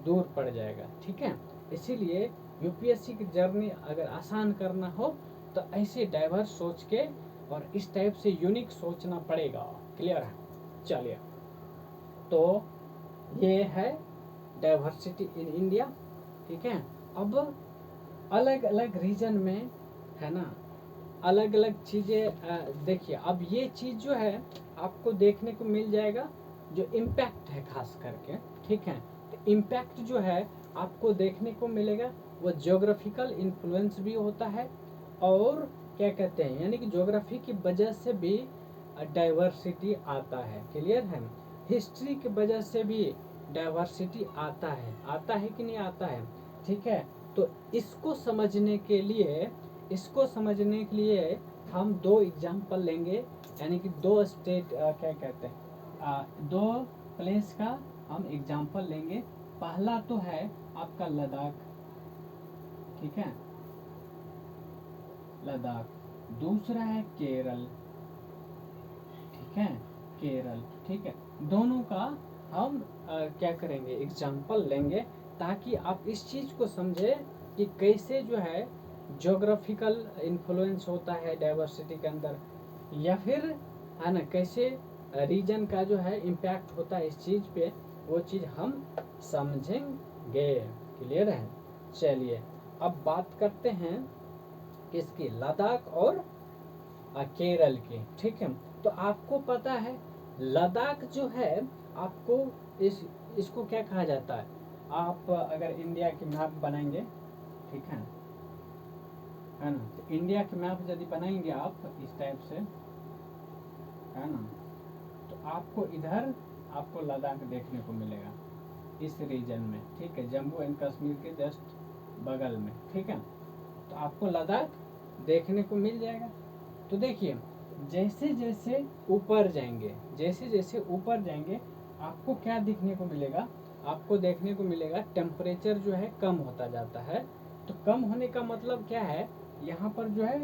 A: दूर पड़ जाएगा। ठीक है, इसीलिए यूपीएससी की जर्नी अगर आसान करना हो तो ऐसे डाइवर्स सोच के और इस टाइप से यूनिक सोचना पड़ेगा। क्लियर है? चलिए, तो ये है डाइवर्सिटी इन इंडिया। ठीक है, अब अलग अलग रीजन में, है ना, अलग अलग चीज़ें देखिए, अब ये चीज़ जो है आपको देखने को मिल जाएगा, जो इम्पैक्ट है खास करके। ठीक है, तो इम्पैक्ट जो है आपको देखने को मिलेगा, वो ज्योग्राफिकल इन्फ्लुएंस भी होता है, और क्या कहते हैं, यानी कि ज्योग्राफी की वजह से भी डाइवर्सिटी आता है। क्लियर है? हिस्ट्री की वजह से भी डाइवर्सिटी आता है कि नहीं आता है। ठीक है, तो इसको समझने के लिए, हम दो एग्जाम्पल लेंगे, यानी कि दो स्टेट, क्या कहते हैं, दो प्लेस का हम एग्जाम्पल लेंगे। पहला तो है आपका लद्दाख। ठीक है, लद्दाख। दूसरा है केरल। ठीक है, केरल। ठीक है, दोनों का हम क्या करेंगे, एग्जाम्पल लेंगे, ताकि आप इस चीज़ को समझे कि कैसे जो है ज्योग्राफिकल इन्फ्लुएंस होता है डाइवर्सिटी के अंदर, या फिर, है ना, कैसे रीजन का जो है इम्पैक्ट होता है इस चीज़ पे, वो चीज़ हम समझेंगे। क्लियर है? चलिए, अब बात करते हैं किसकी, लद्दाख और केरल की। ठीक है, तो आपको पता है लद्दाख जो है आपको इसको क्या कहा जाता है, आप अगर इंडिया की मैप बनाएंगे, ठीक है ना, तो इंडिया की मैप यदि बनाएंगे आप इस टाइप से, है ना, तो आपको इधर आपको लद्दाख देखने को मिलेगा इस रीजन में, ठीक है, जम्मू एंड कश्मीर के जस्ट बगल में, ठीक है, तो आपको लद्दाख देखने को मिल जाएगा। तो देखिए जैसे जैसे ऊपर जाएंगे, जैसे जैसे ऊपर जाएंगे आपको क्या दिखने को मिलेगा, आपको देखने को मिलेगा टेम्परेचर जो है कम होता जाता है। तो कम होने का मतलब क्या है, यहाँ पर जो है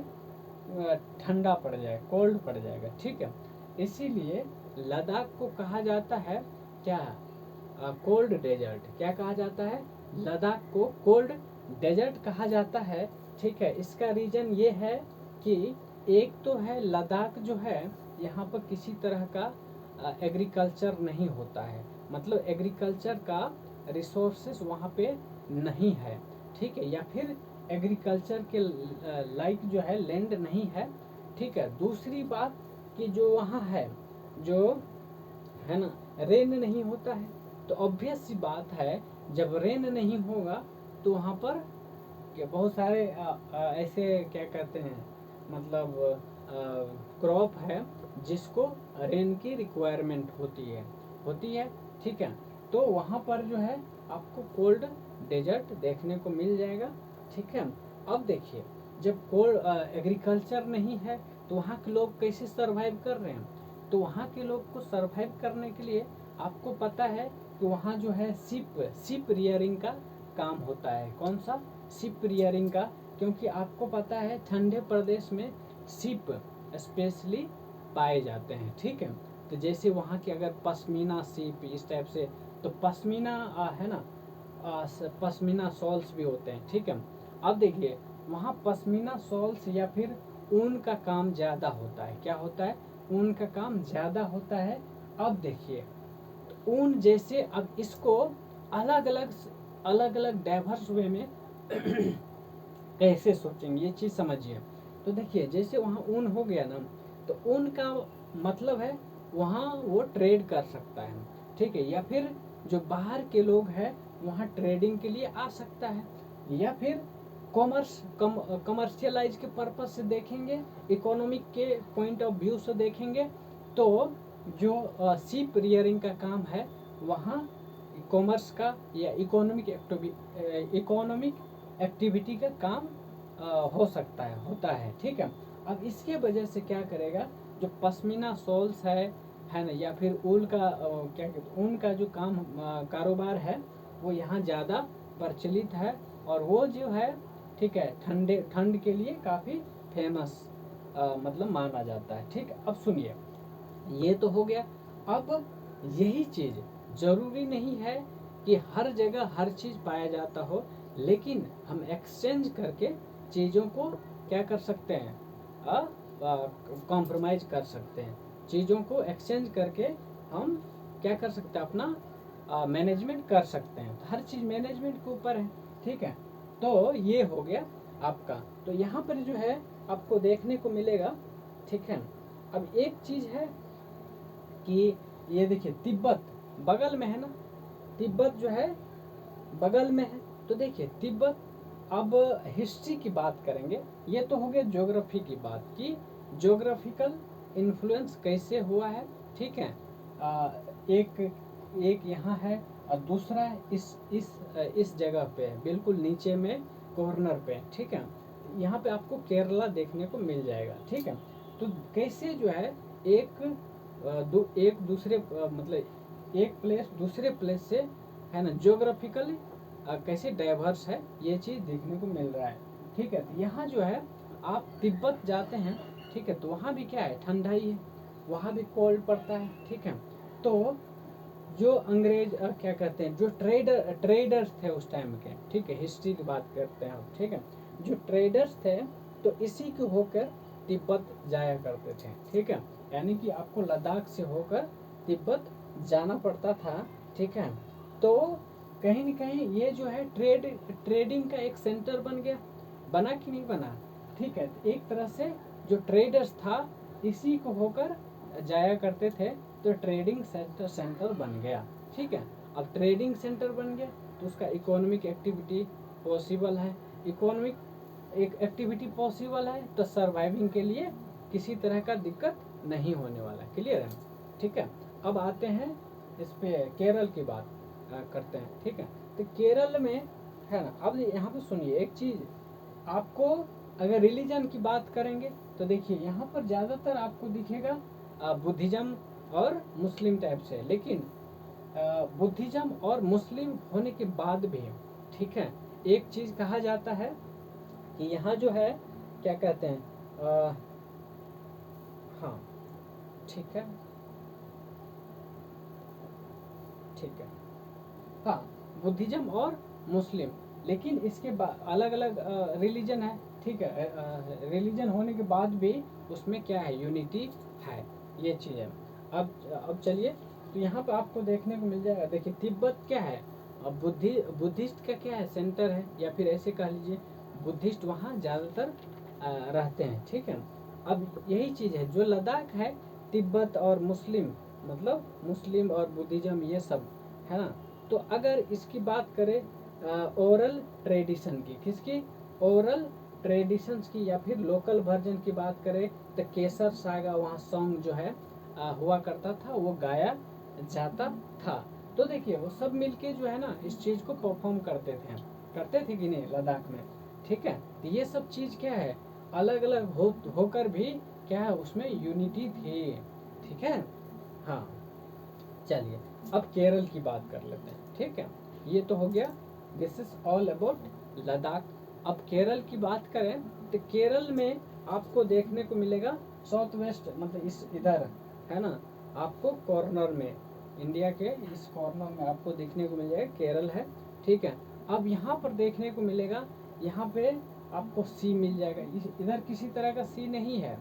A: ठंडा पड़ जाएगा, कोल्ड पड़ जाएगा, ठीक है। इसीलिए लद्दाख को कहा जाता है क्या, कोल्ड डेजर्ट। क्या कहा जाता है, लद्दाख को कोल्ड डेजर्ट कहा जाता है, ठीक है। इसका रीजन ये है कि एक तो है लद्दाख जो है यहाँ पर किसी तरह का एग्रीकल्चर नहीं होता है, मतलब एग्रीकल्चर का रिसोर्सेस वहाँ पे नहीं है, ठीक है, या फिर एग्रीकल्चर के लाइक जो है लैंड नहीं है, ठीक है। दूसरी बात कि जो वहाँ है, जो है ना, रेन नहीं होता है। तो ऑब्वियस सी बात है जब रेन नहीं होगा तो वहाँ पर बहुत सारे ऐसे क्या कहते हैं, मतलब क्रॉप है जिसको रेन की रिक्वायरमेंट होती है, ठीक है। तो वहाँ पर जो है आपको कोल्ड डेजर्ट देखने को मिल जाएगा, ठीक है। अब देखिए जब कोल्ड एग्रीकल्चर नहीं है तो वहाँ के लोग कैसे सरवाइव कर रहे हैं, तो वहाँ के लोग को सरवाइव करने के लिए आपको पता है कि वहाँ जो है शिप रियरिंग का काम होता है। कौन सा, शिप रियरिंग का, क्योंकि आपको पता है ठंडे प्रदेश में शिप स्पेशली पाए जाते हैं, ठीक है। तो जैसे वहाँ की अगर पश्मीना शिप इस टाइप से, तो पश्मीना है ना, पश्मीना शॉल्स भी होते हैं, ठीक है। अब देखिए वहाँ पश्मीना शॉल्स या फिर ऊन का काम ज़्यादा होता है। क्या होता है, ऊन का काम ज़्यादा होता है। अब देखिए ऊन जैसे, अब इसको अलग अलग डाइवर्स वे में कैसे सोचेंगे, ये चीज़ समझिए। तो देखिए जैसे वहाँ ऊन हो गया ना, तो ऊन का मतलब है वहाँ वो ट्रेड कर सकता है, ठीक है, या फिर जो बाहर के लोग हैं वहाँ ट्रेडिंग के लिए आ सकता है, या फिर कमर्शियलाइज के पर्पज से देखेंगे, इकोनॉमिक के पॉइंट ऑफ व्यू से देखेंगे, तो जो शिप रियरिंग का काम है वहाँ कॉमर्स का या इकोनॉमिक एक्टिविटी का काम हो सकता है, होता है, ठीक है। अब इसके वजह से क्या करेगा, जो पश्मीना शॉल्स है ना, या फिर ऊल का क्या कहते ऊन का जो काम कारोबार है वो यहाँ ज़्यादा प्रचलित है, और वो जो है, ठीक है, ठंड के लिए काफ़ी फेमस मतलब माना जाता है, ठीक है। अब सुनिए, ये तो हो गया। अब यही चीज़ ज़रूरी नहीं है कि हर जगह हर चीज़ पाया जाता हो, लेकिन हम एक्सचेंज करके चीज़ों को क्या कर सकते हैं, कॉम्प्रोमाइज़ कर सकते हैं, चीज़ों को एक्सचेंज करके हम क्या कर सकते हैं, अपना मैनेजमेंट कर सकते हैं। तो हर चीज़ मैनेजमेंट के ऊपर है, ठीक है। तो ये हो गया आपका। तो यहाँ पर जो है आपको देखने को मिलेगा, ठीक है। अब एक चीज़ है कि ये देखिए तिब्बत बगल में है ना, तिब्बत जो है बगल में है। तो देखिए तिब्बत, अब हिस्ट्री की बात करेंगे, ये तो हो गया ज्योग्राफी की बात कि ज्योग्राफिकल इन्फ्लुएंस कैसे हुआ है, ठीक है। एक यहाँ है और दूसरा इस जगह पे है, बिल्कुल नीचे में कॉर्नर पे, ठीक है। यहाँ पे आपको केरला देखने को मिल जाएगा, ठीक है। तो कैसे जो है एक दूसरे मतलब एक प्लेस दूसरे प्लेस से, है ना, ज्योग्राफिकली कैसे डाइवर्स है, ये चीज़ देखने को मिल रहा है, ठीक है। तो यहाँ जो है आप तिब्बत जाते हैं, ठीक है, तो वहाँ भी क्या है, ठंडा ही है, वहाँ भी कोल्ड पड़ता है, ठीक है। तो जो अंग्रेज क्या कहते हैं, जो ट्रेडर्स थे उस टाइम के, ठीक है, हिस्ट्री की बात करते हैं हम, ठीक है, जो ट्रेडर्स थे तो इसी के होकर तिब्बत जाया करते थे, ठीक है। यानी कि आपको लद्दाख से होकर तिब्बत जाना पड़ता था, ठीक है। तो कहीं न कहीं ये जो है ट्रेडिंग का एक सेंटर बना कि नहीं बना, ठीक है। एक तरह से जो ट्रेडर्स था इसी को होकर जाया करते थे तो ट्रेडिंग सेंटर बन गया, ठीक है। अब ट्रेडिंग सेंटर बन गया तो उसका इकोनॉमिक एक्टिविटी पॉसिबल है, इकोनॉमिक एक एक्टिविटी पॉसिबल है तो सर्वाइविंग के लिए किसी तरह का दिक्कत नहीं होने वाला, क्लियर है, ठीक है। अब आते हैं इस पे केरल की बात करते हैं, ठीक है। तो केरल में है ना, अब यहाँ पे सुनिए एक चीज, आपको अगर रिलीजन की बात करेंगे तो देखिए यहाँ पर ज़्यादातर आपको दिखेगा बुद्धिज्म और मुस्लिम टाइप से, लेकिन बुद्धिज्म और मुस्लिम होने के बाद भी, ठीक है, एक चीज़ कहा जाता है कि यहाँ जो है क्या कहते हैं हाँ ठीक है, ठीक है, हाँ, बुद्धिज्म और मुस्लिम, लेकिन इसके अलग अलग रिलीजन है, ठीक है, रिलीजन होने के बाद भी उसमें क्या है, यूनिटी है, ये चीज़ है। अब चलिए, तो यहाँ पे आपको देखने को मिल जाएगा, देखिए तिब्बत क्या है, अब बुद्धिस्ट का क्या है, सेंटर है, या फिर ऐसे कह लीजिए बुद्धिस्ट वहाँ ज़्यादातर रहते हैं, ठीक है। अब यही चीज़ है जो लद्दाख है, तिब्बत और मुस्लिम, मतलब मुस्लिम और बुद्धिज्म ये सब है ना। तो अगर इसकी बात करें ओरल ट्रेडिशन की, किसकी, ओरल ट्रेडिशंस की, या फिर लोकल वर्जन की बात करें तो केसर सागा वहाँ सॉन्ग जो है हुआ करता था, वो गाया जाता था। तो देखिए वो सब मिलके जो है ना इस चीज़ को परफॉर्म करते थे कि नहीं लद्दाख में, ठीक है। तो ये सब चीज़ क्या है, अलग अलग होकर भी क्या है उसमें यूनिटी थी, ठीक है। हाँ, चलिए अब केरल की बात कर लेते हैं, ठीक है। ये तो हो गया, this is all about Ladakh. अब केरल की बात करें तो केरल में आपको देखने को मिलेगा साउथ वेस्ट, मतलब इस इधर है ना, आपको कॉर्नर में, इंडिया के इस कॉर्नर में आपको देखने को मिल जाएगा केरल है, ठीक है। अब यहाँ पर देखने को मिलेगा, यहाँ पे आपको सी मिल जाएगा, इधर किसी तरह का सी नहीं है,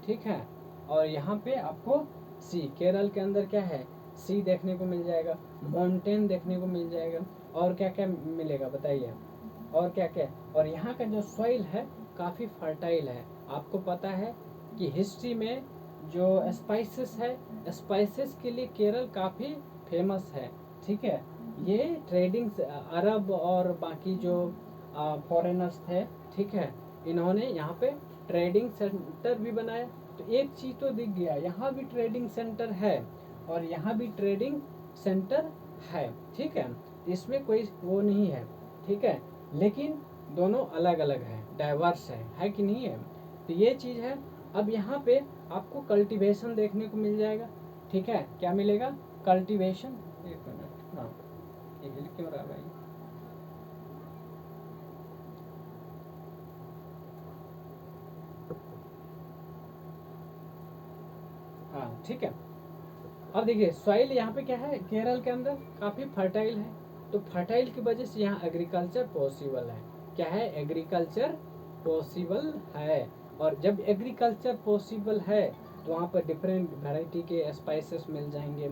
A: ठीक है। और यहाँ पे आपको सी, केरल के अंदर क्या है, सी देखने को मिल जाएगा, माउंटेन देखने को मिल जाएगा, और क्या क्या मिलेगा बताइए, और क्या क्या। और यहाँ का जो सॉइल है काफ़ी फर्टाइल है। आपको पता है कि हिस्ट्री में जो स्पाइसेस है, स्पाइसेस के लिए केरल काफ़ी फेमस है, ठीक है। ये ट्रेडिंग अरब और बाकी जो फॉरेनर्स थे, ठीक है, इन्होंने यहाँ पे ट्रेडिंग सेंटर भी बनाया। तो एक चीज़ तो दिख गया, यहाँ भी ट्रेडिंग सेंटर है और यहाँ भी ट्रेडिंग सेंटर है, ठीक है। इसमें कोई वो नहीं है, ठीक है, लेकिन दोनों अलग अलग है, डाइवर्स है कि नहीं है। तो ये चीज़ है। अब यहाँ पे आपको कल्टीवेशन देखने को मिल जाएगा, ठीक है, क्या मिलेगा, कल्टीवेशन। एक मिनट, हाँ, ये हिल क्यों रहा भाई, हाँ ठीक है। अब देखिए सॉइल यहाँ पे क्या है, केरल के अंदर काफ़ी फर्टाइल है, तो फर्टाइल की वजह से यहाँ एग्रीकल्चर पॉसिबल है, क्या है, एग्रीकल्चर पॉसिबल है। और जब एग्रीकल्चर पॉसिबल है तो वहाँ पर डिफरेंट वैरायटी के स्पाइसेस मिल जाएंगे,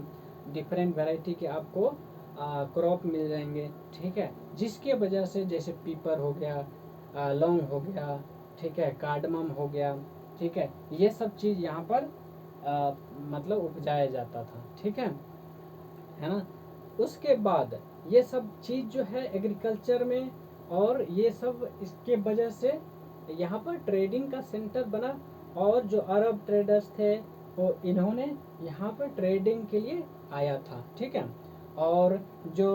A: डिफरेंट वैरायटी के आपको क्रॉप मिल जाएंगे, ठीक है। जिसके वजह से जैसे पीपर हो गया, लौंग हो गया, ठीक है, कार्डमम हो गया, ठीक है, ये सब चीज़ यहाँ पर मतलब उपजाया जाता था, ठीक है ना। उसके बाद ये सब चीज़ जो है एग्रीकल्चर में, और ये सब इसके वजह से यहाँ पर ट्रेडिंग का सेंटर बना, और जो अरब ट्रेडर्स थे वो इन्होंने यहाँ पर ट्रेडिंग के लिए आया था, ठीक है। और जो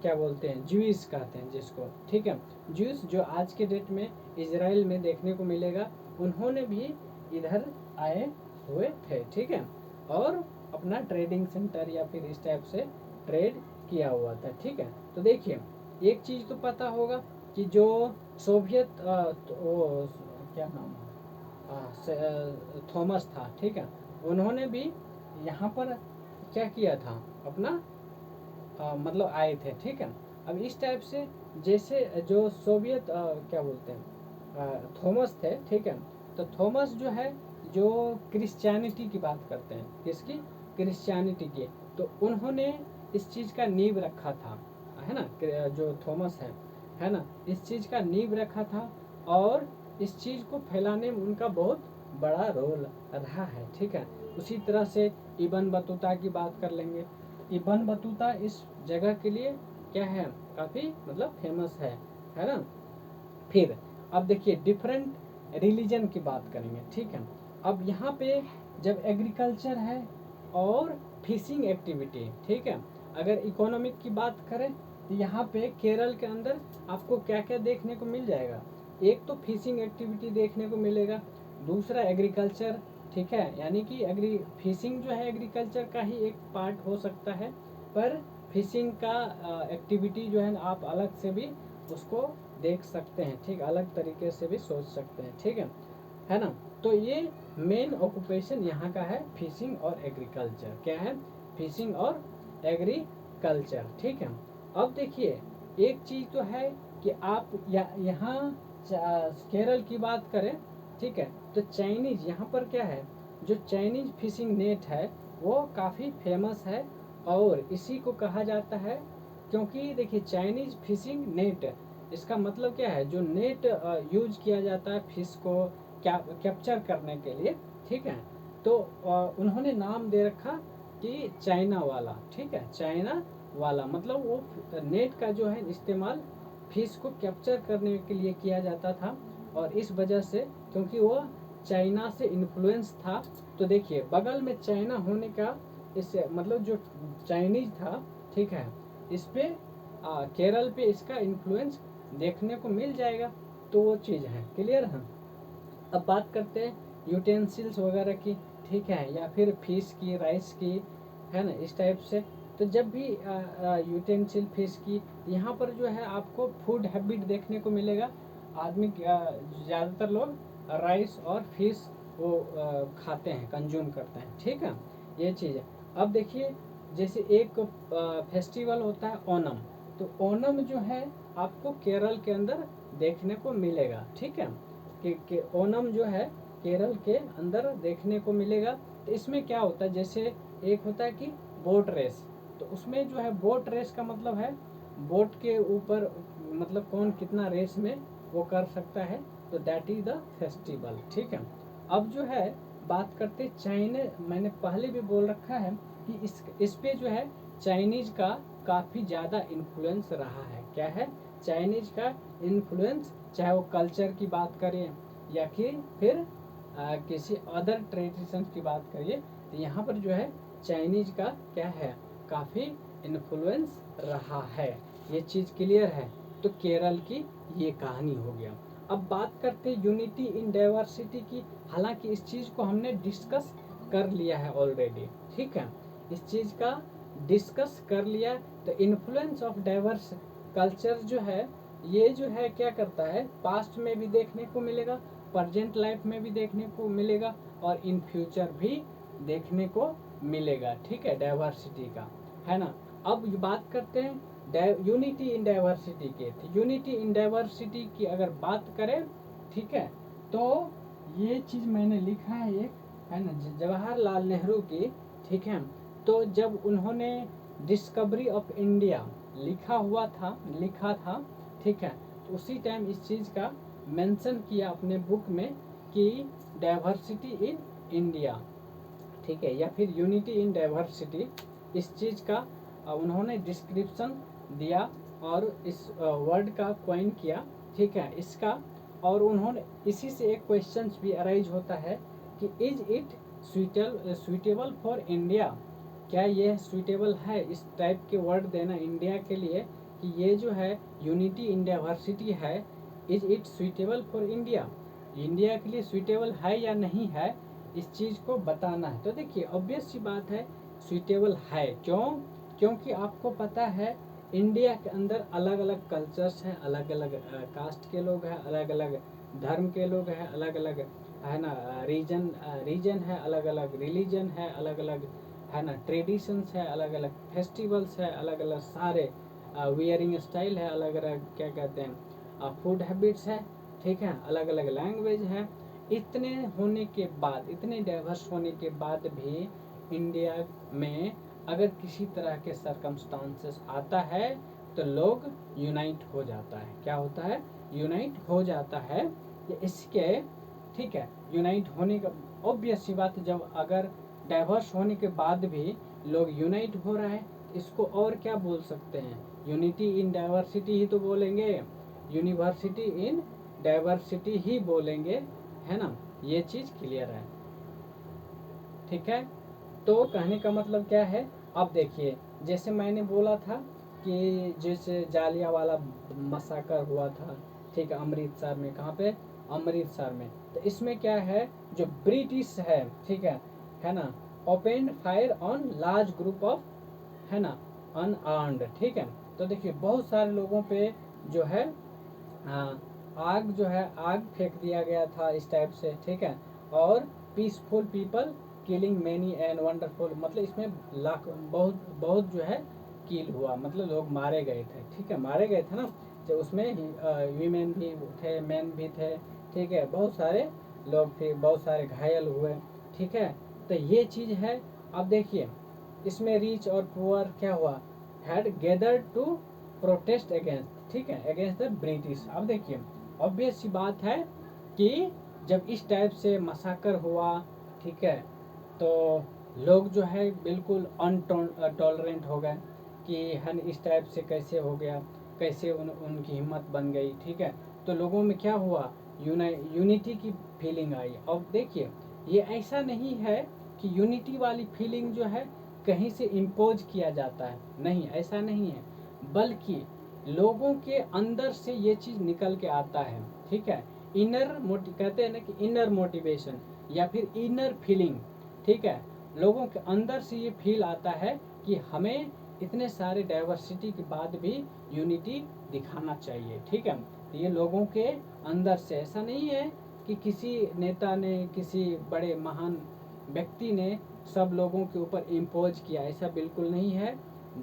A: क्या बोलते हैं, ज्यूइश कहते हैं जिसको, ठीक है, ज्यूइश जो आज के डेट में इजराइल में देखने को मिलेगा, उन्होंने भी इधर आए हुए थे, ठीक है, और अपना ट्रेडिंग सेंटर या फिर इस टाइप से ट्रेड किया हुआ था, ठीक है। तो देखिए एक चीज़ तो पता होगा कि जो सोवियत तो क्या नाम थॉमस था, ठीक है, उन्होंने भी यहाँ पर क्या किया था, अपना मतलब आए थे, ठीक है। अब इस टाइप से जैसे जो सोवियत क्या बोलते हैं थॉमस थे, ठीक है, तो थॉमस जो है जो क्रिश्चियनिटी की बात करते हैं, किसकी, क्रिश्चियनिटी की, तो उन्होंने इस चीज़ का नींव रखा था, है ना, जो थॉमस है ना, इस चीज़ का नींव रखा था, और इस चीज़ को फैलाने में उनका बहुत बड़ा रोल रहा है, ठीक है। उसी तरह से इब्न बतूता की बात कर लेंगे। इब्न बतूता इस जगह के लिए क्या है, काफ़ी मतलब फेमस है ना। फिर अब देखिए डिफरेंट रिलीजन की बात करेंगे, ठीक है। अब यहाँ पे जब एग्रीकल्चर है और फिशिंग एक्टिविटी, ठीक है। अगर इकोनॉमिक की बात करें तो यहाँ पे केरल के अंदर आपको क्या क्या देखने को मिल जाएगा। एक तो फिशिंग एक्टिविटी देखने को मिलेगा, दूसरा एग्रीकल्चर, ठीक है। यानी कि फिशिंग जो है एग्रीकल्चर का ही एक पार्ट हो सकता है, पर फिशिंग का एक्टिविटी जो है आप अलग से भी उसको देख सकते हैं, ठीक, अलग तरीके से भी सोच सकते हैं, ठीक है ना। तो ये मेन ऑक्यूपेशन यहाँ का है, फिशिंग और एग्रीकल्चर। क्या है, फिशिंग और एग्रीकल्चर, ठीक है। अब देखिए एक चीज़ तो है कि आप यहाँ केरल की बात करें, ठीक है, तो चाइनीज यहाँ पर क्या है, जो चाइनीज फिशिंग नेट है वो काफ़ी फेमस है, और इसी को कहा जाता है, क्योंकि देखिए चाइनीज फिशिंग नेट, इसका मतलब क्या है, जो नेट यूज किया जाता है फिश को कैप्चर करने के लिए, ठीक है। तो उन्होंने नाम दे रखा कि चाइना वाला, ठीक है, चाइना वाला, मतलब वो नेट का जो है इस्तेमाल फिश को कैप्चर करने के लिए किया जाता था। और इस वजह से क्योंकि वो चाइना से इन्फ्लुएंस था, तो देखिए बगल में चाइना होने का इससे मतलब जो चाइनीज था, ठीक है, इस पे केरल पे इसका इन्फ्लुएंस देखने को मिल जाएगा। तो वो चीज़ है, क्लियर है। अब बात करते हैं यूटेंसिल्स वगैरह की, ठीक है, या फिर फिश की, राइस की, है ना, इस टाइप से। तो जब भी यूटेंसिल फिश की, यहाँ पर जो है आपको फूड हैबिट देखने को मिलेगा। आदमी ज़्यादातर लोग राइस और फिश वो खाते हैं, कंज्यूम करते हैं, ठीक है, ये चीज़ है। अब देखिए जैसे एक फेस्टिवल होता है ओनम, तो ओनम जो है आपको केरल के अंदर देखने को मिलेगा, ठीक है, कि ओनम जो है केरल के अंदर देखने को मिलेगा। तो इसमें क्या होता है, जैसे एक होता है कि बोट रेस, तो उसमें जो है बोट रेस का मतलब है बोट के ऊपर मतलब कौन कितना रेस में वो कर सकता है, तो दैट इज द फेस्टिवल, ठीक है। अब जो है बात करते चाइना, मैंने पहले भी बोल रखा है कि इस पे जो है चाइनीज का काफ़ी ज़्यादा इन्फ्लुएंस रहा है। क्या है, चाइनीज का इन्फ्लुएंस, चाहे वो कल्चर की बात करें या फिर किसी अदर ट्रेडिशन की बात करिए, तो यहाँ पर जो है चाइनीज का क्या है, काफ़ी इन्फ्लुएंस रहा है। ये चीज़ क्लियर है। तो केरल की ये कहानी हो गया। अब बात करते हैं यूनिटी इन डाइवर्सिटी की। हालांकि इस चीज़ को हमने डिस्कस कर लिया है ऑलरेडी, ठीक है, इस चीज़ का डिस्कस कर लिया। तो इन्फ्लुएंस ऑफ डाइवर्स कल्चर जो है, ये जो है क्या करता है, पास्ट में भी देखने को मिलेगा, प्रेजेंट लाइफ में भी देखने को मिलेगा, और इन फ्यूचर भी देखने को मिलेगा, ठीक है, डाइवर्सिटी का, है ना। अब बात करते हैं यूनिटी इन डाइवर्सिटी के। तो यूनिटी इन डाइवर्सिटी की अगर बात करें, ठीक है, तो ये चीज़ मैंने लिखा है एक, है ना, जवाहरलाल नेहरू की, ठीक है। तो जब उन्होंने डिस्कवरी ऑफ इंडिया लिखा था, ठीक है, तो उसी टाइम इस चीज़ का मेंशन किया अपने बुक में कि डाइवर्सिटी इन इंडिया, ठीक है, या फिर यूनिटी इन डाइवर्सिटी, इस चीज़ का उन्होंने डिस्क्रिप्शन दिया और इस वर्ड का कॉइन किया, ठीक है, इसका। और उन्होंने इसी से एक क्वेश्चन भी अराइज होता है कि is it suitable for India, क्या ये सुइटेबल है इस टाइप के वर्ड देना इंडिया के लिए, कि ये जो है यूनिटी इन डाइवर्सिटी है, is it suitable for India, India के लिए सुइटेबल है या नहीं है, इस चीज़ को बताना है। तो देखिए ऑब्वियस सी बात है, सुइटेबल है। क्यों? क्योंकि आपको पता है इंडिया के अंदर अलग अलग कल्चर्स हैं, अलग अलग कास्ट के लोग हैं, अलग अलग धर्म के लोग हैं, अलग अलग, है ना, रीजन है, अलग अलग रिलीजन है, अलग अलग, है ना, ट्रेडिशंस है, अलग अलग फेस्टिवल्स है, अलग अलग सारे वियरिंग स्टाइल है, अलग अलग क्या कहते हैं फूड हैबिट्स है, ठीक है, अलग अलग लैंग्वेज है। इतने होने के बाद, इतने डाइवर्स होने के बाद भी इंडिया में अगर किसी तरह के सरकमस्टांसेस आता है तो लोग यूनाइट हो जाता है। क्या होता है? यूनाइट हो जाता है। इसके, ठीक है, यूनाइट होने का ऑब्वियस सी बात, जब अगर डाइवर्स होने के बाद भी लोग यूनाइट हो रहा है, इसको और क्या बोल सकते हैं? यूनिटी इन डाइवर्सिटी ही तो बोलेंगे, यूनिवर्सिटी इन डाइवर्सिटी ही बोलेंगे, है ना। ये चीज़ क्लियर है, ठीक है। तो कहने का मतलब क्या है? अब देखिए, जैसे मैंने बोला था कि जैसे जालियांवाला मसाकर हुआ था, ठीक है, अमृतसर में। कहाँ पे? अमृतसर में। तो इसमें क्या है, जो ब्रिटिश है, ठीक है ना, open fire on large group of, है ना, अनआर्म्ड, ठीक है। तो देखिए बहुत सारे लोगों पे जो है आग जो है आग फेंक दिया गया था इस टाइप से, ठीक है। और peaceful people killing many and wonderful, मतलब इसमें लाख बहुत बहुत जो है किल हुआ, मतलब लोग मारे गए थे, ठीक है, मारे गए थे ना। तो उसमें वीमेन भी थे, मैन भी थे, ठीक है, बहुत सारे लोग थे, बहुत सारे घायल हुए, ठीक है। तो ये चीज़ है। अब देखिए इसमें रिच और पुअर क्या हुआ, had gathered to protest against, ठीक है, अगेंस्ट द ब्रिटिश। अब देखिए ऑब्वियस सी बात है कि जब इस टाइप से मसाकर हुआ, ठीक है, तो लोग जो है बिल्कुल अनटॉलरेंट हो गए कि हन इस टाइप से कैसे हो गया, कैसे उनकी हिम्मत बन गई, ठीक है। तो लोगों में क्या हुआ, यूनिटी की फीलिंग आई। अब देखिए ये ऐसा नहीं है कि यूनिटी वाली फीलिंग जो है कहीं से इम्पोज किया जाता है, नहीं, ऐसा नहीं है, बल्कि लोगों के अंदर से ये चीज़ निकल के आता है, ठीक है। इनर कहते हैं ना कि इनर मोटिवेशन या फिर इनर फीलिंग, ठीक है। लोगों के अंदर से ये फील आता है कि हमें इतने सारे डाइवर्सिटी के बाद भी यूनिटी दिखाना चाहिए, ठीक है। तो ये लोगों के अंदर से, ऐसा नहीं है कि किसी नेता ने, किसी बड़े महान व्यक्ति ने सब लोगों के ऊपर इम्पोज किया, ऐसा बिल्कुल नहीं है,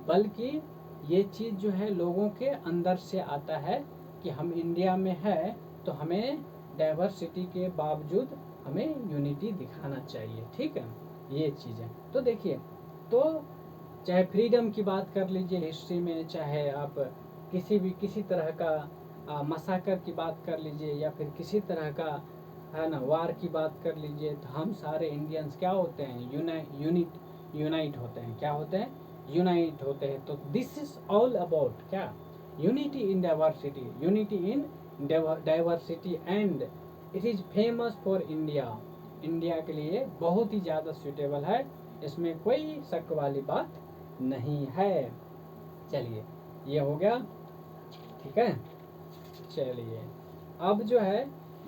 A: बल्कि ये चीज़ जो है लोगों के अंदर से आता है कि हम इंडिया में है तो हमें डाइवर्सिटी के बावजूद हमें यूनिटी दिखाना चाहिए, ठीक है, ये चीज़ है। तो देखिए, तो चाहे फ्रीडम की बात कर लीजिए हिस्ट्री में, चाहे आप किसी तरह का मसाकर की बात कर लीजिए, या फिर किसी तरह का, है ना, वार की बात कर लीजिए, तो हम सारे इंडियंस क्या होते हैं, यूनाइट होते हैं। क्या होते हैं? यूनाइट होते हैं। तो दिस इज ऑल अबाउट क्या, unity in diversity, unity in diversity, and it is famous for India. India के लिए बहुत ही ज़्यादा सूटेबल है, इसमें कोई शक वाली बात नहीं है। चलिए ये हो गया, ठीक है। चलिए अब जो है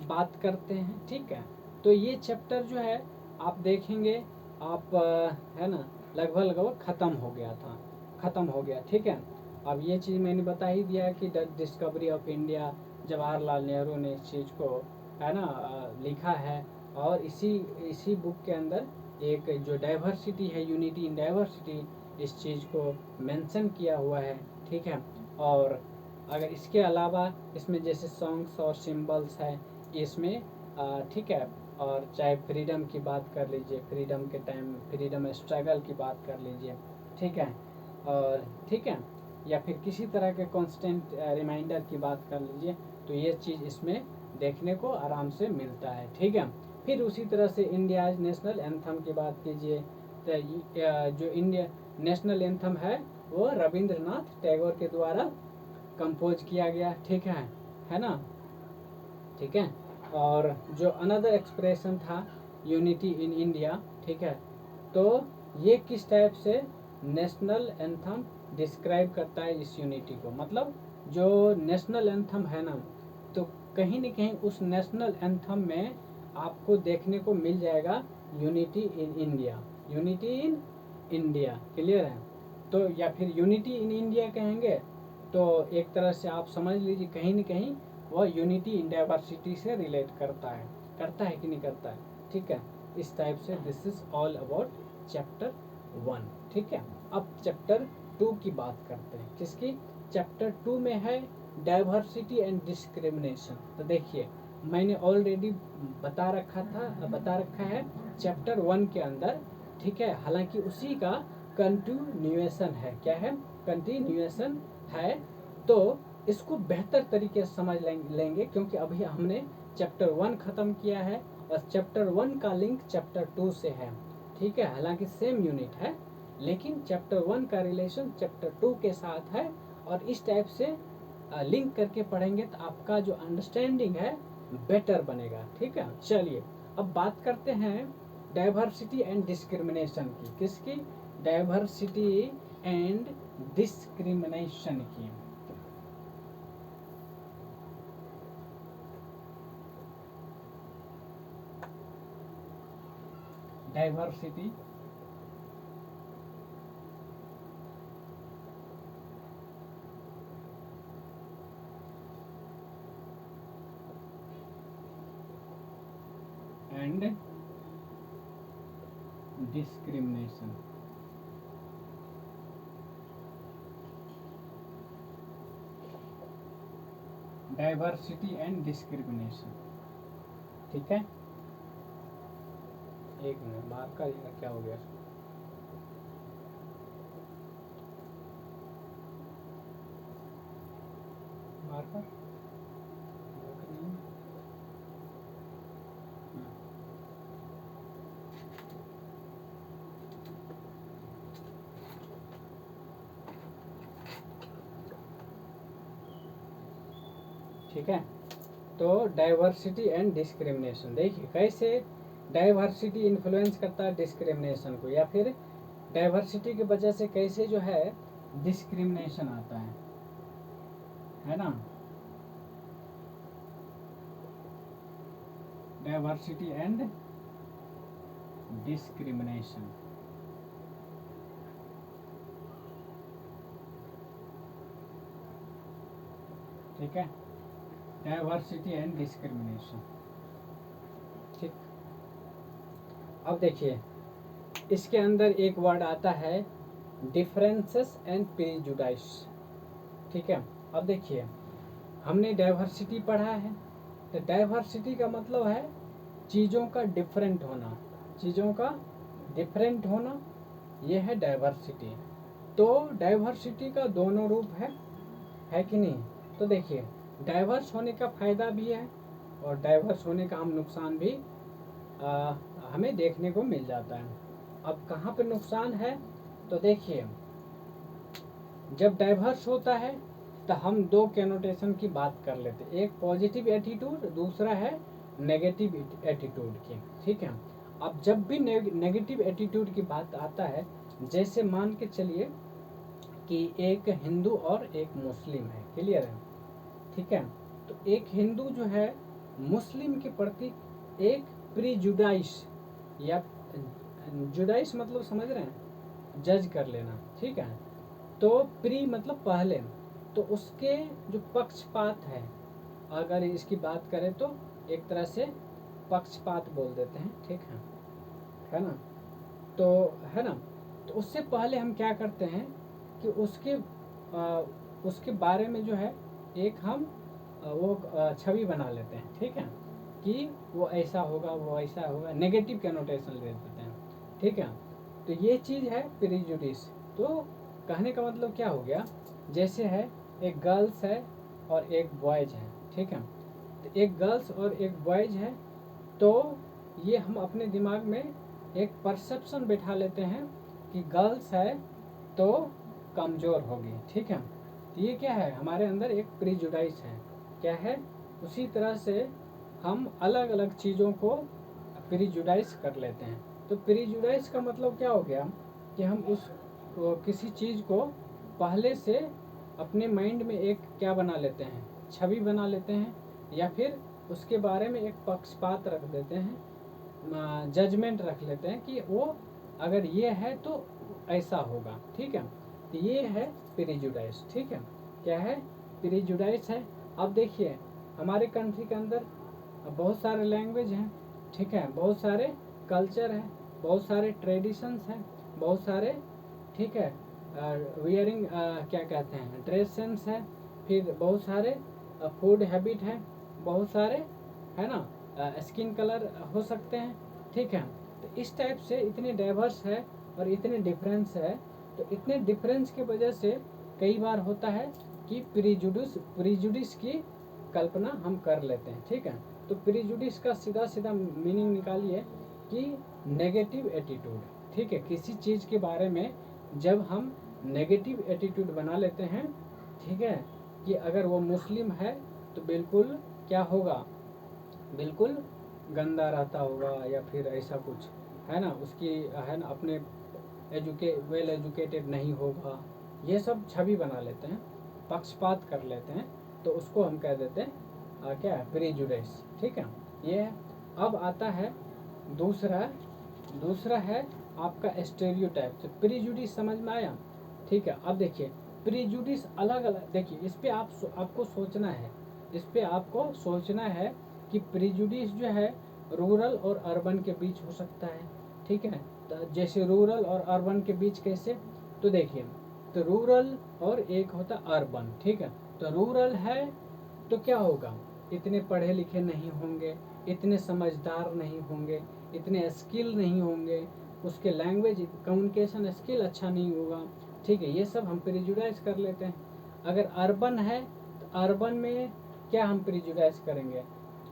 A: बात करते हैं, ठीक है। तो ये चैप्टर जो है आप देखेंगे, आप है ना, लगभग ख़त्म हो गया था, ख़त्म हो गया, ठीक है। अब ये चीज़ मैंने बता ही दिया कि the discovery of India, Jawaharlal Nehru ने इस चीज़ को, है ना, लिखा है। और इसी बुक के अंदर एक जो डाइवर्सिटी है, यूनिटी इन डाइवर्सिटी, इस चीज़ को मेंशन किया हुआ है, ठीक है। और अगर इसके अलावा इसमें जैसे सॉन्ग्स और सिंबल्स है इसमें, ठीक है। और चाहे फ्रीडम की बात कर लीजिए, फ्रीडम के टाइम फ्रीडम स्ट्रगल की बात कर लीजिए, ठीक है। और ठीक है, या फिर किसी तरह के कांस्टेंट रिमाइंडर की बात कर लीजिए, तो ये चीज़ इसमें देखने को आराम से मिलता है, ठीक है। फिर उसी तरह से इंडिया नेशनल एंथम की बात कीजिए, तो जो इंडिया नेशनल एंथम है वो रविंद्रनाथ टैगोर के द्वारा कंपोज किया गया, ठीक है ना, ठीक है। और जो अनदर एक्सप्रेशन था यूनिटी इन इंडिया, ठीक है, तो ये किस टाइप से नेशनल एंथम डिस्क्राइब करता है इस यूनिटी को, मतलब जो नेशनल एंथम है ना, तो कहीं न कहीं उस नेशनल एंथम में आपको देखने को मिल जाएगा unity in India, unity in India, clear है। तो या फिर यूनिटी इन इंडिया कहेंगे तो एक तरह से आप समझ लीजिए कहीं न कहीं वह यूनिटी इन डाइवर्सिटी से रिलेट करता है कि नहीं करता है, ठीक है। इस टाइप से this is all about chapter 1, ठीक है। अब चैप्टर 2 की बात करते हैं, किसकी? चैप्टर 2 में है डाइवर्सिटी एंड डिस्क्रिमिनेशन। तो देखिए मैंने ऑलरेडी बता रखा है चैप्टर 1 के अंदर, ठीक है। हालांकि उसी का कंटिन्यूएशन है, क्या है? कंटिन्यूएशन है। तो इसको बेहतर तरीके से समझ लेंगे क्योंकि अभी हमने चैप्टर 1 ख़त्म किया है और चैप्टर 1 का लिंक चैप्टर 2 से है, ठीक है, हालांकि सेम यूनिट है, लेकिन चैप्टर 1 का रिलेशन चैप्टर 2 के साथ है, और इस टाइप से लिंक करके पढ़ेंगे तो आपका जो अंडरस्टैंडिंग है बेटर बनेगा। ठीक है, चलिए अब बात करते हैं डाइवर्सिटी एंड डिस्क्रिमिनेशन की। किसकी? डाइवर्सिटी एंड डिस्क्रिमिनेशन की। Diversity and discrimination. Diversity and discrimination, ठीक है। एक मिनट, मार्कर क्या हो गया? मार्कर ठीक है। तो डाइवर्सिटी एंड डिस्क्रिमिनेशन, देखिए कैसे डाइवर्सिटी इन्फ्लुएंस करता है डिस्क्रिमिनेशन को, या फिर डाइवर्सिटी की वजह से कैसे जो है डिस्क्रिमिनेशन आता है ना। डाइवर्सिटी एंड डिस्क्रिमिनेशन, ठीक है। डाइवर्सिटी एंड डिस्क्रिमिनेशन, ठीक। अब देखिए इसके अंदर एक वर्ड आता है डिफरेंसेस एंड प्रेजुडाइस, ठीक है। अब देखिए हमने डाइवर्सिटी पढ़ा है, तो डाइवर्सिटी का मतलब है चीज़ों का डिफरेंट होना, चीज़ों का डिफरेंट होना, ये है डाइवर्सिटी। तो डाइवर्सिटी का दोनों रूप है कि नहीं? तो देखिए डाइवर्स होने का फायदा भी है और डाइवर्स होने का हम नुकसान भी हमें देखने को मिल जाता है। अब कहाँ पे नुकसान है? तो देखिए जब डाइवर्स होता है तो हम दो कैनोटेशन की बात कर लेते हैं, एक पॉजिटिव एटीट्यूड, दूसरा है नेगेटिव एटीट्यूड की, ठीक है। अब जब भी नेगेटिव एटीट्यूड की बात आता है, जैसे मान के चलिए कि एक हिंदू और एक मुस्लिम है, क्लियर है, ठीक है। तो एक हिंदू जो है मुस्लिम के प्रति एक प्रीजुडाइस, या जुडाइस मतलब समझ रहे हैं, जज कर लेना, ठीक है। तो प्री मतलब पहले, तो उसके जो पक्षपात है, अगर इसकी बात करें तो एक तरह से पक्षपात बोल देते हैं, ठीक है ना। तो है ना, तो उससे पहले हम क्या करते हैं कि उसके बारे में जो है एक हम वो छवि बना लेते हैं, ठीक है, कि वो ऐसा होगा, वो ऐसा होगा, नेगेटिव कैनोटेशन ले देते हैं, ठीक है। तो ये चीज़ है प्रेजुडिस। तो कहने का मतलब क्या हो गया, जैसे है एक गर्ल्स है और एक बॉयज है, ठीक है। तो एक गर्ल्स और एक बॉयज है, तो ये हम अपने दिमाग में एक परसेप्शन बैठा लेते हैं कि गर्ल्स है तो कमज़ोर होगी, ठीक है। तो ये क्या है, हमारे अंदर एक प्रीजुडाइस है, क्या है। उसी तरह से हम अलग अलग चीज़ों को प्रीजुडाइस कर लेते हैं। तो प्रीजुडाइस का मतलब क्या हो गया कि हम किसी चीज़ को पहले से अपने माइंड में एक क्या बना लेते हैं, छवि बना लेते हैं, या फिर उसके बारे में एक पक्षपात रख देते हैं, जजमेंट रख लेते हैं कि वो अगर ये है तो ऐसा होगा, ठीक है। तो ये है प्रीजुडाइस, ठीक है। क्या है? प्रीजुडाइस है। अब देखिए हमारे कंट्री के अंदर बहुत सारे लैंग्वेज हैं, ठीक है, बहुत सारे कल्चर हैं, बहुत सारे ट्रेडिशंस हैं, बहुत सारे, ठीक है, वियरिंग क्या कहते हैं, ड्रेस सेंस है, फिर बहुत सारे फूड हैबिट है, बहुत सारे, है ना, स्किन कलर हो सकते हैं, ठीक है। तो इस टाइप से इतने डाइवर्स है और इतने डिफरेंस है, तो इतने डिफरेंस की वजह से कई बार होता है कि प्रीजुडिस की कल्पना हम कर लेते हैं, ठीक है। तो प्रीजुडिस का सीधा सीधा मीनिंग निकालिए कि नेगेटिव एटीट्यूड, ठीक है, किसी चीज़ के बारे में जब हम नेगेटिव एटीट्यूड बना लेते हैं, ठीक है, कि अगर वो मुस्लिम है तो बिल्कुल क्या होगा, बिल्कुल गंदा रहता होगा या फिर ऐसा कुछ, है ना, उसकी है ना अपने वेल एजुकेटेड नहीं होगा, ये सब छवि बना लेते हैं, पक्षपात कर लेते हैं, तो उसको हम कह देते हैं क्या है, प्रेजुडिस, ठीक है, ये है। अब आता है दूसरा है आपका स्टेरियोटाइप। तो प्रेजुडिस समझ में आया, ठीक है। अब देखिए प्रेजुडिस अलग अलग, देखिए इस पे आपको सोचना है कि प्रेजुडिस जो है रूरल और अर्बन के बीच हो सकता है, ठीक है। तो जैसे रूरल और अर्बन के बीच कैसे, तो देखिए, तो रूरल और एक होता अर्बन, ठीक है। तो रूरल है तो क्या होगा, इतने पढ़े लिखे नहीं होंगे, इतने समझदार नहीं होंगे, इतने स्किल नहीं होंगे, उसके लैंग्वेज कम्युनिकेशन स्किल अच्छा नहीं होगा, ठीक है, ये सब हम प्रिजुडाइज कर लेते हैं। अगर अर्बन है तो अर्बन में क्या हम प्रिजुडाइज करेंगे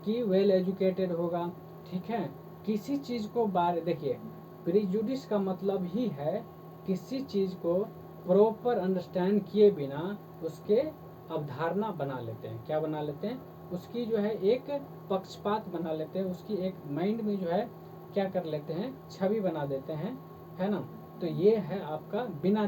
A: कि वेल एजुकेटेड होगा, ठीक है। किसी चीज़ को बारे, देखिए प्रिजुडिस का मतलब ही है किसी चीज़ को प्रॉपर अंडरस्टैंड किए बिना उसके अवधारणा बना लेते हैं, क्या बना लेते हैं, उसकी जो है एक पक्षपात बना लेते हैं, उसकी एक माइंड में जो है क्या कर लेते हैं, छवि बना देते हैं, है ना। तो ये है आपका बिना,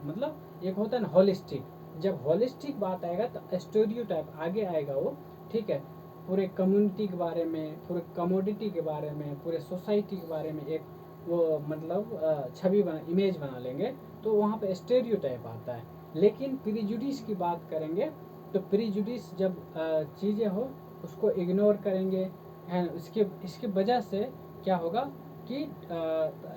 A: मतलब एक होता है ना होलिस्टिक, जब होलिस्टिक बात आएगा तो स्टेरियोटाइप आगे आएगा वो, ठीक है। पूरे कम्युनिटी के बारे में, पूरे कमोडिटी के बारे में, पूरे सोसाइटी के बारे में एक वो मतलब छवि बना, इमेज बना लेंगे, तो वहाँ पे स्टेरियोटाइप आता है। लेकिन प्रिजुडिस की बात करेंगे तो प्रिजुडिस जब चीज़ें हो उसको इग्नोर करेंगे, है, इसकी वजह से क्या होगा कि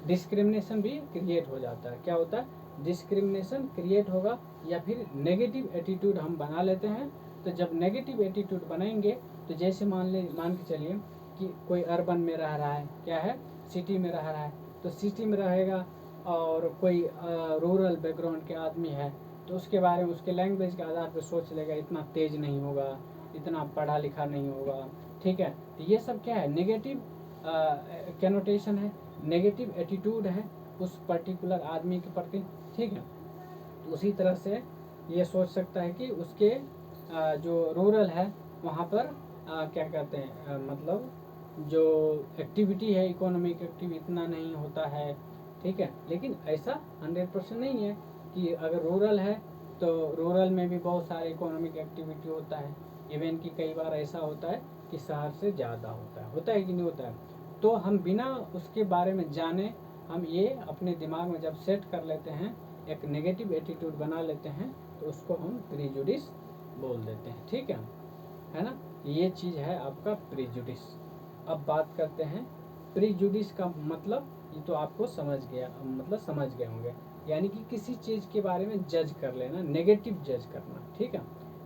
A: डिस्क्रिमिनेशन भी क्रिएट हो जाता है। क्या होता है, डिस्क्रिमिनेशन क्रिएट होगा, या फिर नेगेटिव एटीट्यूड हम बना लेते हैं। तो जब नेगेटिव एटीट्यूड बनाएंगे तो जैसे मान के चलिए कि कोई अर्बन में रह रहा है, क्या है, सिटी में रह रहा है, तो सिटी में रहेगा, और कोई रूरल बैकग्राउंड के आदमी है तो उसके बारे में उसके लैंग्वेज के आधार पर सोच लेगा इतना तेज नहीं होगा, इतना पढ़ा लिखा नहीं होगा, ठीक है। तो ये सब क्या है, नेगेटिव कैनोटेशन है, नेगेटिव एटीट्यूड है उस पर्टिकुलर आदमी के प्रति, ठीक है। तो उसी तरह से ये सोच सकता है कि उसके जो रूरल है वहाँ पर क्या कहते हैं, मतलब जो एक्टिविटी है, इकोनॉमिक एक्टिविटी इतना नहीं होता है, ठीक है। लेकिन ऐसा 100% नहीं है कि अगर रूरल है तो रूरल में भी बहुत सारे इकोनॉमिक एक्टिविटी होता है, इवन कि कई बार ऐसा होता है कि शहर से ज़्यादा होता है कि नहीं होता है। तो हम बिना उसके बारे में जाने हम ये अपने दिमाग में जब सेट कर लेते हैं, एक नेगेटिव एटीट्यूड बना लेते हैं, तो उसको हम प्रिजुडिस बोल देते हैं, ठीक है ना। ये चीज़ है आपका प्रिजुडिस। अब बात करते हैं प्रिजुडिस का मतलब, ये तो आपको समझ गए होंगे, यानी कि किसी चीज़ के बारे में जज कर लेना, नेगेटिव जज करना, ठीक है।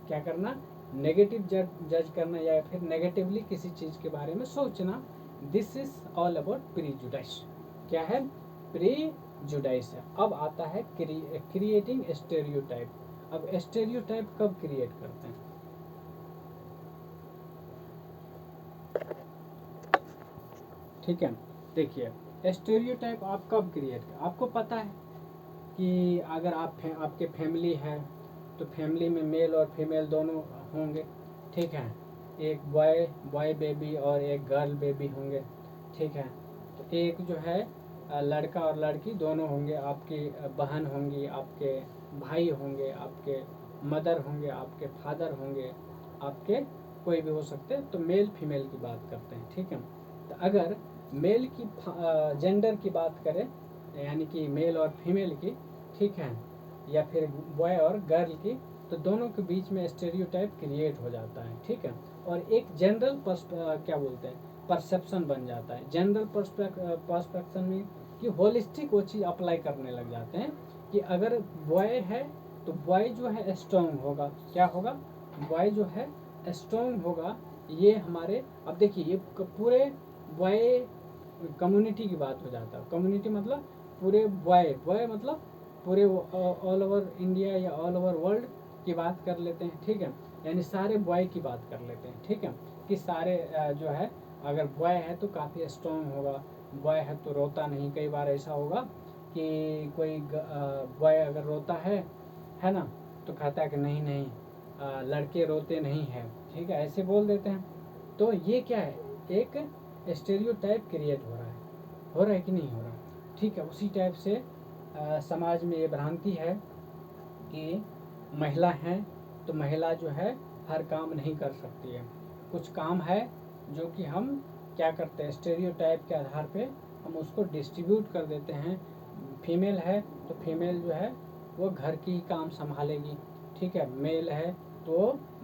A: क्या करना, नेगेटिव जज करना, या फिर नेगेटिवली किसी चीज़ के बारे में सोचना। This is all about prejudice. क्या है, प्रिजुडिस है। अब आता है क्रिएटिंग स्टेरियोटाइप। अब स्टेरियोटाइप कब क्रिएट करते हैं, ठीक है। देखिए स्टेरियोटाइप आप कब क्रिएट कर, आपको पता है कि अगर आपके फैमिली है तो फैमिली में मेल और फीमेल दोनों होंगे, ठीक है। एक बॉय बेबी और एक गर्ल बेबी होंगे, ठीक है। तो एक जो है लड़का और लड़की दोनों होंगे, आपकी बहन होंगी, आपके भाई होंगे, आपके मदर होंगे, आपके फादर होंगे, आपके कोई भी हो सकते हैं। तो मेल फीमेल की बात करते हैं, ठीक है। तो अगर मेल की जेंडर की बात करें, यानी कि मेल और फीमेल की, ठीक है, या फिर बॉय और गर्ल की, तो दोनों के बीच में स्टेरियोटाइप क्रिएट हो जाता है, ठीक है। और एक जनरल क्या बोलते हैं, परसेप्शन बन जाता है। जनरल परसेप्शन में कि होलिस्टिक वो चीज़ अप्लाई करने लग जाते हैं कि अगर बॉय है तो बॉय जो है स्ट्रॉन्ग होगा, क्या होगा, बॉय जो है स्ट्रॉन्ग होगा। ये हमारे, अब देखिए ये पूरे बॉय कम्युनिटी की बात हो जाता है। कम्युनिटी मतलब पूरे बॉय मतलब पूरे ऑल ओवर इंडिया या ऑल ओवर वर्ल्ड की बात कर लेते हैं, ठीक है। यानी सारे बॉय की बात कर लेते हैं, ठीक है, कि सारे जो है अगर बॉय है तो काफ़ी स्ट्रॉन्ग होगा, बॉय है तो रोता नहीं। कई बार ऐसा होगा कि कोई बॉय अगर रोता है ना, तो कहता है कि नहीं नहीं लड़के रोते नहीं हैं, ठीक है, ऐसे बोल देते हैं। तो ये क्या है, एक स्टेरियोटाइप क्रिएट हो रहा है कि नहीं हो रहा, ठीक है। उसी टाइप से समाज में ये भ्रांति है कि महिला है तो महिला जो है हर काम नहीं कर सकती है। कुछ काम है जो कि हम क्या करते हैं, स्टेरियोटाइप के आधार पे हम उसको डिस्ट्रीब्यूट कर देते हैं। फीमेल है तो फीमेल जो है वो घर की काम संभालेगी, ठीक है। मेल है तो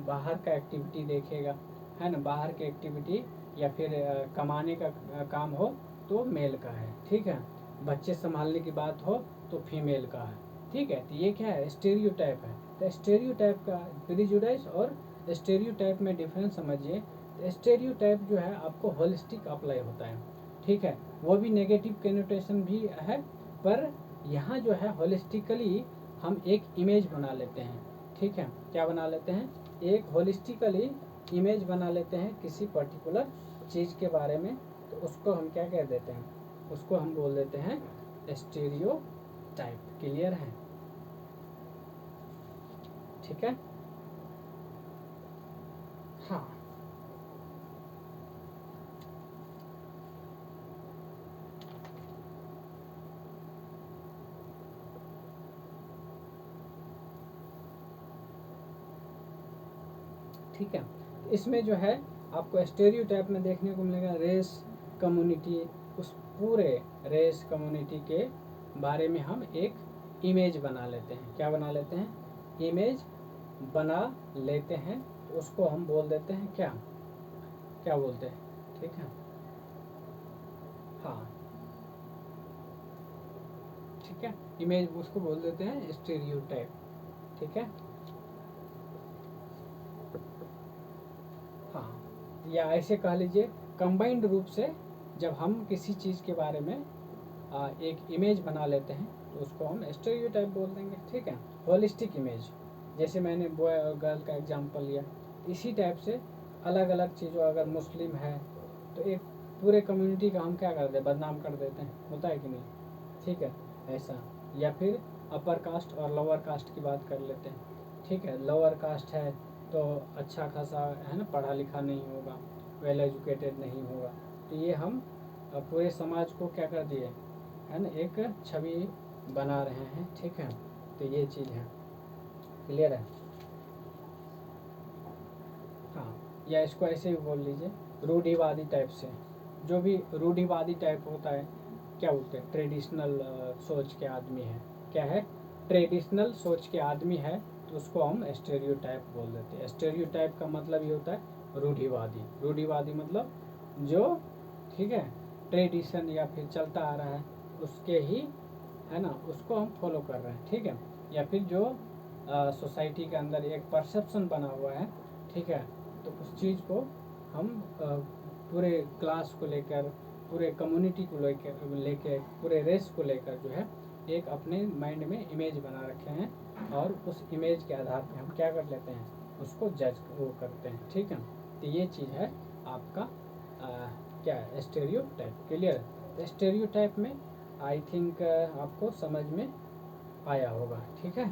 A: बाहर का एक्टिविटी देखेगा, है ना, बाहर की एक्टिविटी या फिर कमाने का काम हो तो मेल का है, ठीक है। बच्चे संभालने की बात हो तो फीमेल का है, ठीक है। तो ये क्या है, स्टेरियोटाइप है। तो स्टेरियोटाइप का प्रेजुडिस और स्टेरियोटाइप में डिफरेंस समझिए। तो स्टेरियोटाइप जो है आपको होलिस्टिक अप्लाई होता है, ठीक है। वो भी नेगेटिव कनोटेशन भी है, पर यहाँ जो है होलिस्टिकली हम एक इमेज बना लेते हैं, ठीक है। क्या बना लेते हैं, एक होलिस्टिकली इमेज बना लेते हैं किसी पर्टिकुलर चीज़ के बारे में। तो उसको हम क्या कह देते हैं, उसको हम बोल देते हैं स्टेरियोटाइप। क्लियर है, ठीक है। हाँ, ठीक है। इसमें जो है आपको स्टेरियोटाइप में देखने को मिलेगा रेस कम्युनिटी, उस पूरे रेस कम्युनिटी के बारे में हम एक इमेज बना लेते हैं। क्या बना लेते हैं, इमेज बना लेते हैं। तो उसको हम बोल देते हैं क्या, क्या बोलते हैं, ठीक है। हाँ, ठीक है, इमेज उसको बोल देते हैं स्टेरियोटाइप, ठीक है। हाँ, या ऐसे कह लीजिए कंबाइंड रूप से जब हम किसी चीज़ के बारे में एक इमेज बना लेते हैं तो उसको हम स्टेरियोटाइप बोल देंगे, ठीक है। होलिस्टिक इमेज, जैसे मैंने बॉय और गर्ल का एग्जांपल लिया, इसी टाइप से अलग अलग चीज़ों, अगर मुस्लिम है तो एक पूरे कम्युनिटी का हम क्या कर देते हैं, बदनाम कर देते हैं, होता है कि नहीं, ठीक है, ऐसा। या फिर अपर कास्ट और लोअर कास्ट की बात कर लेते हैं, ठीक है। लोअर कास्ट है तो अच्छा खासा है ना, पढ़ा लिखा नहीं होगा, वेल एजुकेटेड नहीं होगा। तो ये हम पूरे समाज को क्या कर दिए, है ना, एक छवि बना रहे हैं, ठीक है। तो ये चीज़ है, क्लियर है। हाँ, या इसको ऐसे ही बोल लीजिए रूढ़िवादी टाइप से। जो भी रूढ़िवादी टाइप होता है, क्या बोलते हैं, ट्रेडिशनल सोच के आदमी है, क्या है, ट्रेडिशनल सोच के आदमी है, तो उसको हम स्टेरियोटाइप बोल देते हैं। स्टेरियोटाइप का मतलब ये होता है रूढ़िवादी। रूढ़िवादी मतलब जो, ठीक है, ट्रेडिशन या फिर चलता आ रहा है उसके ही, है ना, उसको हम फॉलो कर रहे हैं, ठीक है। या फिर जो सोसाइटी के अंदर एक परसेप्शन बना हुआ है, ठीक है, तो उस चीज़ को हम पूरे क्लास को लेकर, पूरे कम्युनिटी को लेकर पूरे रेस को लेकर जो है एक अपने माइंड में इमेज बना रखे हैं, और उस इमेज के आधार पे हम क्या कर लेते हैं, उसको जज वो करते हैं, ठीक है। तो ये चीज़ है आपका क्या है, स्टेरियोटाइप। क्लियर। स्टेरियोटाइप में आई थिंक आपको समझ में आया होगा, ठीक है।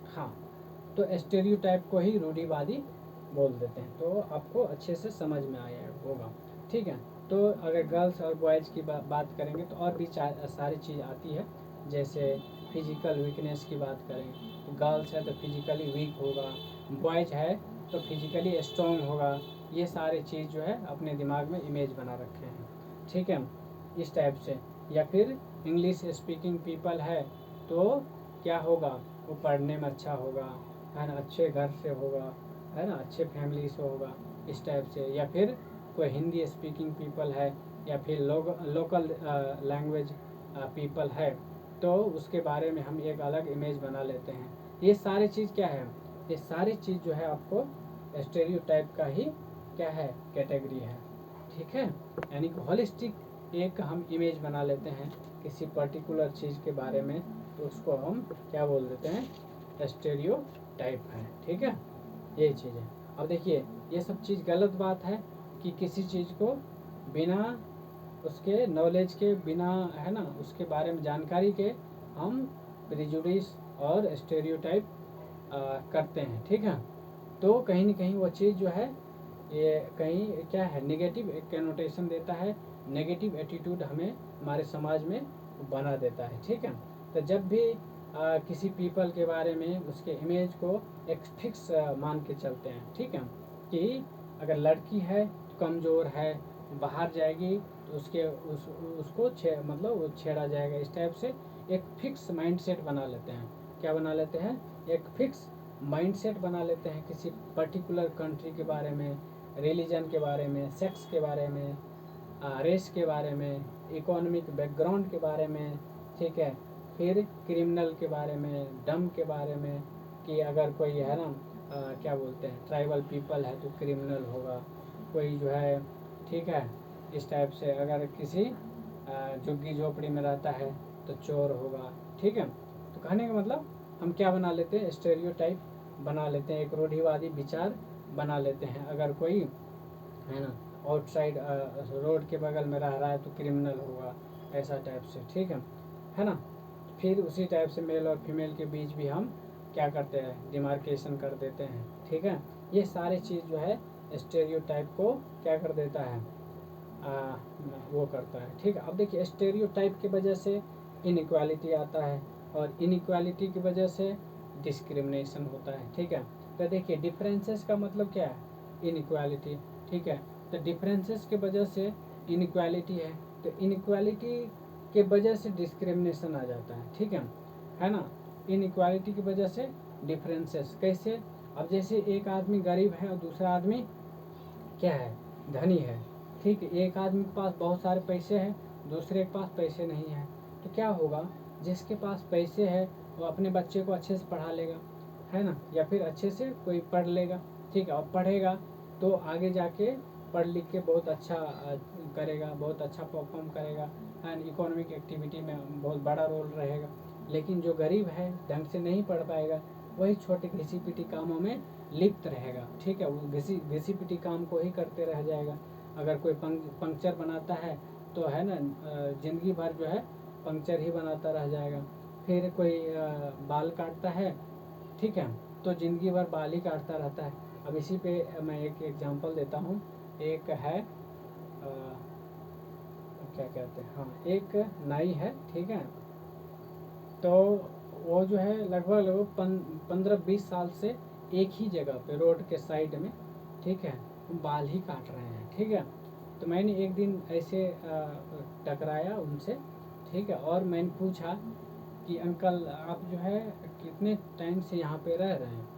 A: हाँ, तो स्टेरियोटाइप को ही रूढ़िवादी बोल देते हैं, तो आपको अच्छे से समझ में आया होगा, ठीक है। तो अगर गर्ल्स और बॉयज़ की बात करेंगे तो और भी सारी चीज़ आती है। जैसे फिजिकल वीकनेस की बात करें तो गर्ल्स है तो फिजिकली वीक होगा, बॉयज़ है तो फिजिकली स्ट्रॉन्ग होगा। ये सारे चीज़ जो है अपने दिमाग में इमेज बना रखे हैं, ठीक है, इस टाइप से। या फिर इंग्लिश स्पीकिंग पीपल है तो क्या होगा, वो पढ़ने में अच्छा होगा, है ना, अच्छे घर से होगा, है ना, अच्छे फैमिली से होगा, इस टाइप से। या फिर कोई हिंदी स्पीकिंग पीपल है या फिर लोकल लैंग्वेज पीपल है तो उसके बारे में हम एक अलग इमेज बना लेते हैं। ये सारी चीज़ क्या है, ये सारी चीज़ जो है आपको स्टेरियोटाइप का ही क्या है, कैटेगरी है, ठीक है। यानी कि होलिस्टिक एक हम इमेज बना लेते हैं किसी पर्टिकुलर चीज़ के बारे में, तो उसको हम क्या बोल देते हैं, स्टेरियोटाइप है, ठीक है। यही चीज़ है। अब देखिए ये सब चीज़ गलत बात है कि किसी चीज़ को बिना उसके नॉलेज के बिना, है ना, उसके बारे में जानकारी के हम प्रिजुडिस और स्टेरियोटाइप करते हैं, ठीक है। तो कहीं ना कहीं वो चीज़ जो है ये कहीं क्या है, नेगेटिव एक कैनोटेशन देता है, नेगेटिव एटीट्यूड हमें हमारे समाज में बना देता है, ठीक है। तो जब भी किसी पीपल के बारे में उसके इमेज को एक फिक्स मान के चलते हैं, ठीक है, कि अगर लड़की है तो कमज़ोर है, बाहर जाएगी तो उसको मतलब वो छेड़ा जाएगा, इस टाइप से एक फिक्स माइंडसेट बना लेते हैं। क्या बना लेते हैं? एक फिक्स माइंडसेट बना लेते हैं किसी पर्टिकुलर कंट्री के बारे में, रिलीजन के बारे में, सेक्स के बारे में, रेस के बारे में, इकोनॉमिक बैकग्राउंड के बारे में, ठीक है। फिर क्रिमिनल के बारे में, डम के बारे में, कि अगर कोई है ना क्या बोलते हैं, ट्राइबल पीपल है तो क्रिमिनल होगा, कोई जो है, ठीक है, इस टाइप से अगर किसी झुग्गी झोपड़ी में रहता है तो चोर होगा, ठीक है। तो कहने का मतलब हम क्या बना लेते हैं, स्टेरियोटाइप बना लेते हैं, एक रूढ़िवादी विचार बना लेते हैं। अगर कोई है ना आउटसाइड रोड के बगल में रह रहा है तो क्रिमिनल होगा, ऐसा टाइप से, ठीक है ना। फिर उसी टाइप से मेल और फीमेल के बीच भी हम क्या करते हैं, डिमार्केशन कर देते हैं, ठीक है। ये सारी चीज़ जो है स्टेरियोटाइप को क्या कर देता है, आ, वो करता है, ठीक है। अब देखिए स्टेरियोटाइप की वजह से इनइक्वालिटी आता है, और इनइक्वालिटी की वजह से डिस्क्रिमिनेशन होता है, ठीक है। तो देखिए डिफरेंसेस का मतलब क्या है, इनइक्वालिटी, ठीक है। तो डिफरेंसेस के वजह से इनइक्वालिटी है, तो इनइक्वालिटी के वजह से डिस्क्रिमिनेशन आ जाता है, ठीक है ना। इनइक्वालिटी की वजह से डिफरेंसेस कैसे, अब जैसे एक आदमी गरीब है और दूसरा आदमी क्या है, धनी है, ठीक है। एक आदमी के पास बहुत सारे पैसे हैं, दूसरे के पास पैसे नहीं है, तो क्या होगा, जिसके पास पैसे है वो अपने बच्चे को अच्छे से पढ़ा लेगा, है ना, या फिर अच्छे से कोई पढ़ लेगा, ठीक है। और पढ़ेगा तो आगे जाके पढ़ लिख के बहुत अच्छा करेगा, बहुत अच्छा परफॉर्म करेगा, एंड इकोनॉमिक एक्टिविटी में बहुत बड़ा रोल रहेगा। लेकिन जो गरीब है, ढंग से नहीं पढ़ पाएगा, वही छोटे घिसी पिटी कामों में लिप्त रहेगा, ठीक है। वो घिसी पिटी काम को ही करते रह जाएगा। अगर कोई पंक्चर बनाता है तो है ना ज़िंदगी भर जो है पंक्चर ही बनाता रह जाएगा। फिर कोई बाल काटता है, ठीक है, तो ज़िंदगी भर बाल ही काटता रहता है। अब इसी पे मैं एक एग्जांपल देता हूँ। एक है क्या कहते हैं, हाँ, एक नाई है, ठीक है। तो वो जो है लगभग लगभग 15-20 साल से एक ही जगह पे रोड के साइड में, ठीक है, बाल ही काट रहे हैं, ठीक है। तो मैंने एक दिन ऐसे टकराया उनसे, ठीक है, और मैंने पूछा कि अंकल आप जो है कितने टाइम से यहाँ पे रह रहे हैं।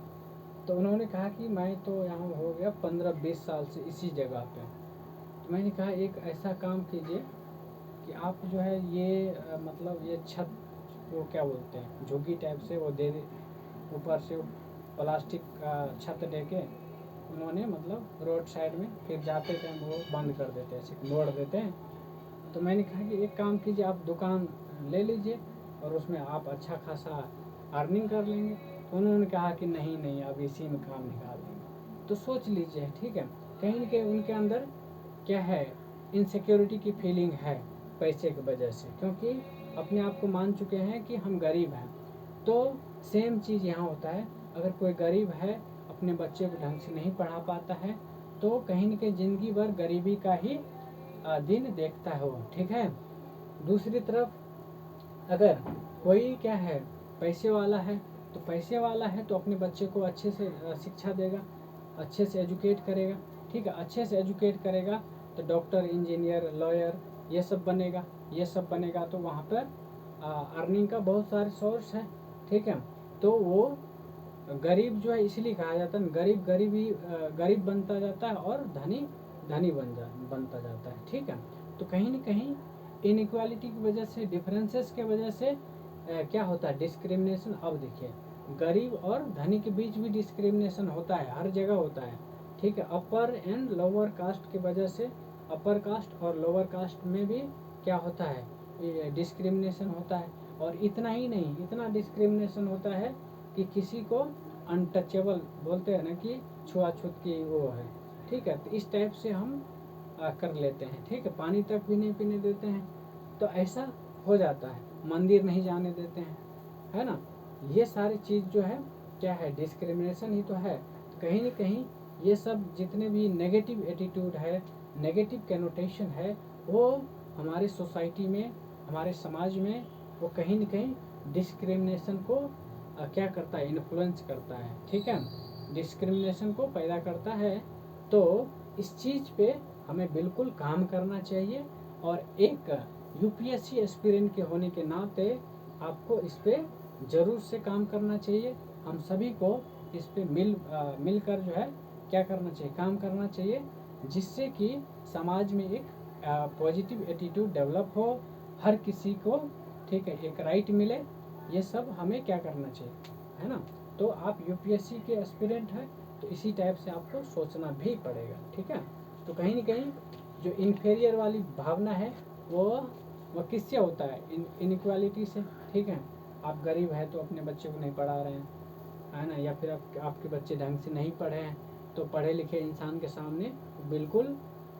A: तो उन्होंने कहा कि मैं तो यहाँ हो गया 15-20 साल से इसी जगह पे। तो मैंने कहा एक ऐसा काम कीजिए कि आप जो है ये मतलब ये छत, वो क्या बोलते हैं, झुग्गी टाइप से वो दे दे, ऊपर से प्लास्टिक का छत दे के उन्होंने मतलब रोड साइड में, फिर जाते टाइम वो बंद कर देते हैं, ऐसे मोड़ देते हैं। तो मैंने कहा कि एक काम कीजिए, आप दुकान ले लीजिए और उसमें आप अच्छा खासा अर्निंग कर लेंगे। तो उन्होंने कहा कि नहीं नहीं, अब इसी में काम निकाल लेंगे। तो सोच लीजिए, ठीक है, कहीं ना कहीं उनके अंदर क्या है, इनसिक्योरिटी की फीलिंग है पैसे की वजह से, क्योंकि अपने आप को मान चुके हैं कि हम गरीब हैं। तो सेम चीज़ यहाँ होता है, अगर कोई गरीब है अपने बच्चे को ढंग से नहीं पढ़ा पाता है तो कहीं न कहीं ज़िंदगी भर गरीबी का ही दिन देखता है वो, ठीक है। दूसरी तरफ अगर कोई क्या है, पैसे वाला है, तो पैसे वाला है तो अपने बच्चे को अच्छे से शिक्षा देगा, अच्छे से एजुकेट करेगा, ठीक है। अच्छे से एजुकेट करेगा तो डॉक्टर, इंजीनियर, लॉयर ये सब बनेगा, ये सब बनेगा तो वहाँ पर अर्निंग का बहुत सारे सोर्स है, ठीक है। तो वो गरीब जो है इसलिए कहा जाता है, गरीब गरीबी गरीब बनता जाता है और धनी धनी बनता जाता है, ठीक है। तो कहीं ना कहीं इनइक्वालिटी की वजह से, डिफरेंसेस के वजह से क्या होता है, डिस्क्रिमिनेशन। अब देखिए गरीब और धनी के बीच भी डिस्क्रिमिनेशन होता है, हर जगह होता है, ठीक है। अपर एंड लोअर कास्ट की वजह से अपर कास्ट और लोअर कास्ट में भी क्या होता है, डिस्क्रिमिनेशन होता है। और इतना ही नहीं, इतना डिस्क्रिमिनेशन होता है कि किसी को अनटचेबल बोलते हैं ना, कि छुआछूत की वो है, ठीक है। तो इस टाइप से हम कर लेते हैं, ठीक है, पानी तक भी नहीं पीने देते हैं, तो ऐसा हो जाता है, मंदिर नहीं जाने देते हैं, है ना। ये सारी चीज़ जो है क्या है, डिस्क्रिमिनेशन ही तो है। तो कहीं ना कहीं ये सब जितने भी नेगेटिव एटीट्यूड है, नेगेटिव कैनोटेशन है, वो हमारे सोसाइटी में, हमारे समाज में, वो कहीं ना कहीं डिस्क्रिमिनेशन को क्या करता है, इन्फ्लुएंस करता है, ठीक है, डिस्क्रिमिनेशन को पैदा करता है। तो इस चीज़ पे हमें बिल्कुल काम करना चाहिए, और एक यूपीएससी एस्पिरेंट के होने के नाते आपको इस पे ज़रूर से काम करना चाहिए। हम सभी को इस पे मिलकर जो है क्या करना चाहिए, काम करना चाहिए, जिससे कि समाज में एक पॉजिटिव एटीट्यूड डेवलप हो, हर किसी को, ठीक है, एक राइट मिले। ये सब हमें क्या करना चाहिए, है ना। तो आप यूपीएससी के एस्पिरेंट हैं, तो इसी टाइप से आपको सोचना भी पड़ेगा, ठीक है। तो कहीं ना कहीं जो इन्फीरियर वाली भावना है वो किससे होता है, इनइक्वालिटी से, ठीक है। आप गरीब हैं तो अपने बच्चे को नहीं पढ़ा रहे हैं, है ना, या फिर आपके बच्चे ढंग से नहीं पढ़े हैं, तो पढ़े लिखे इंसान के सामने बिल्कुल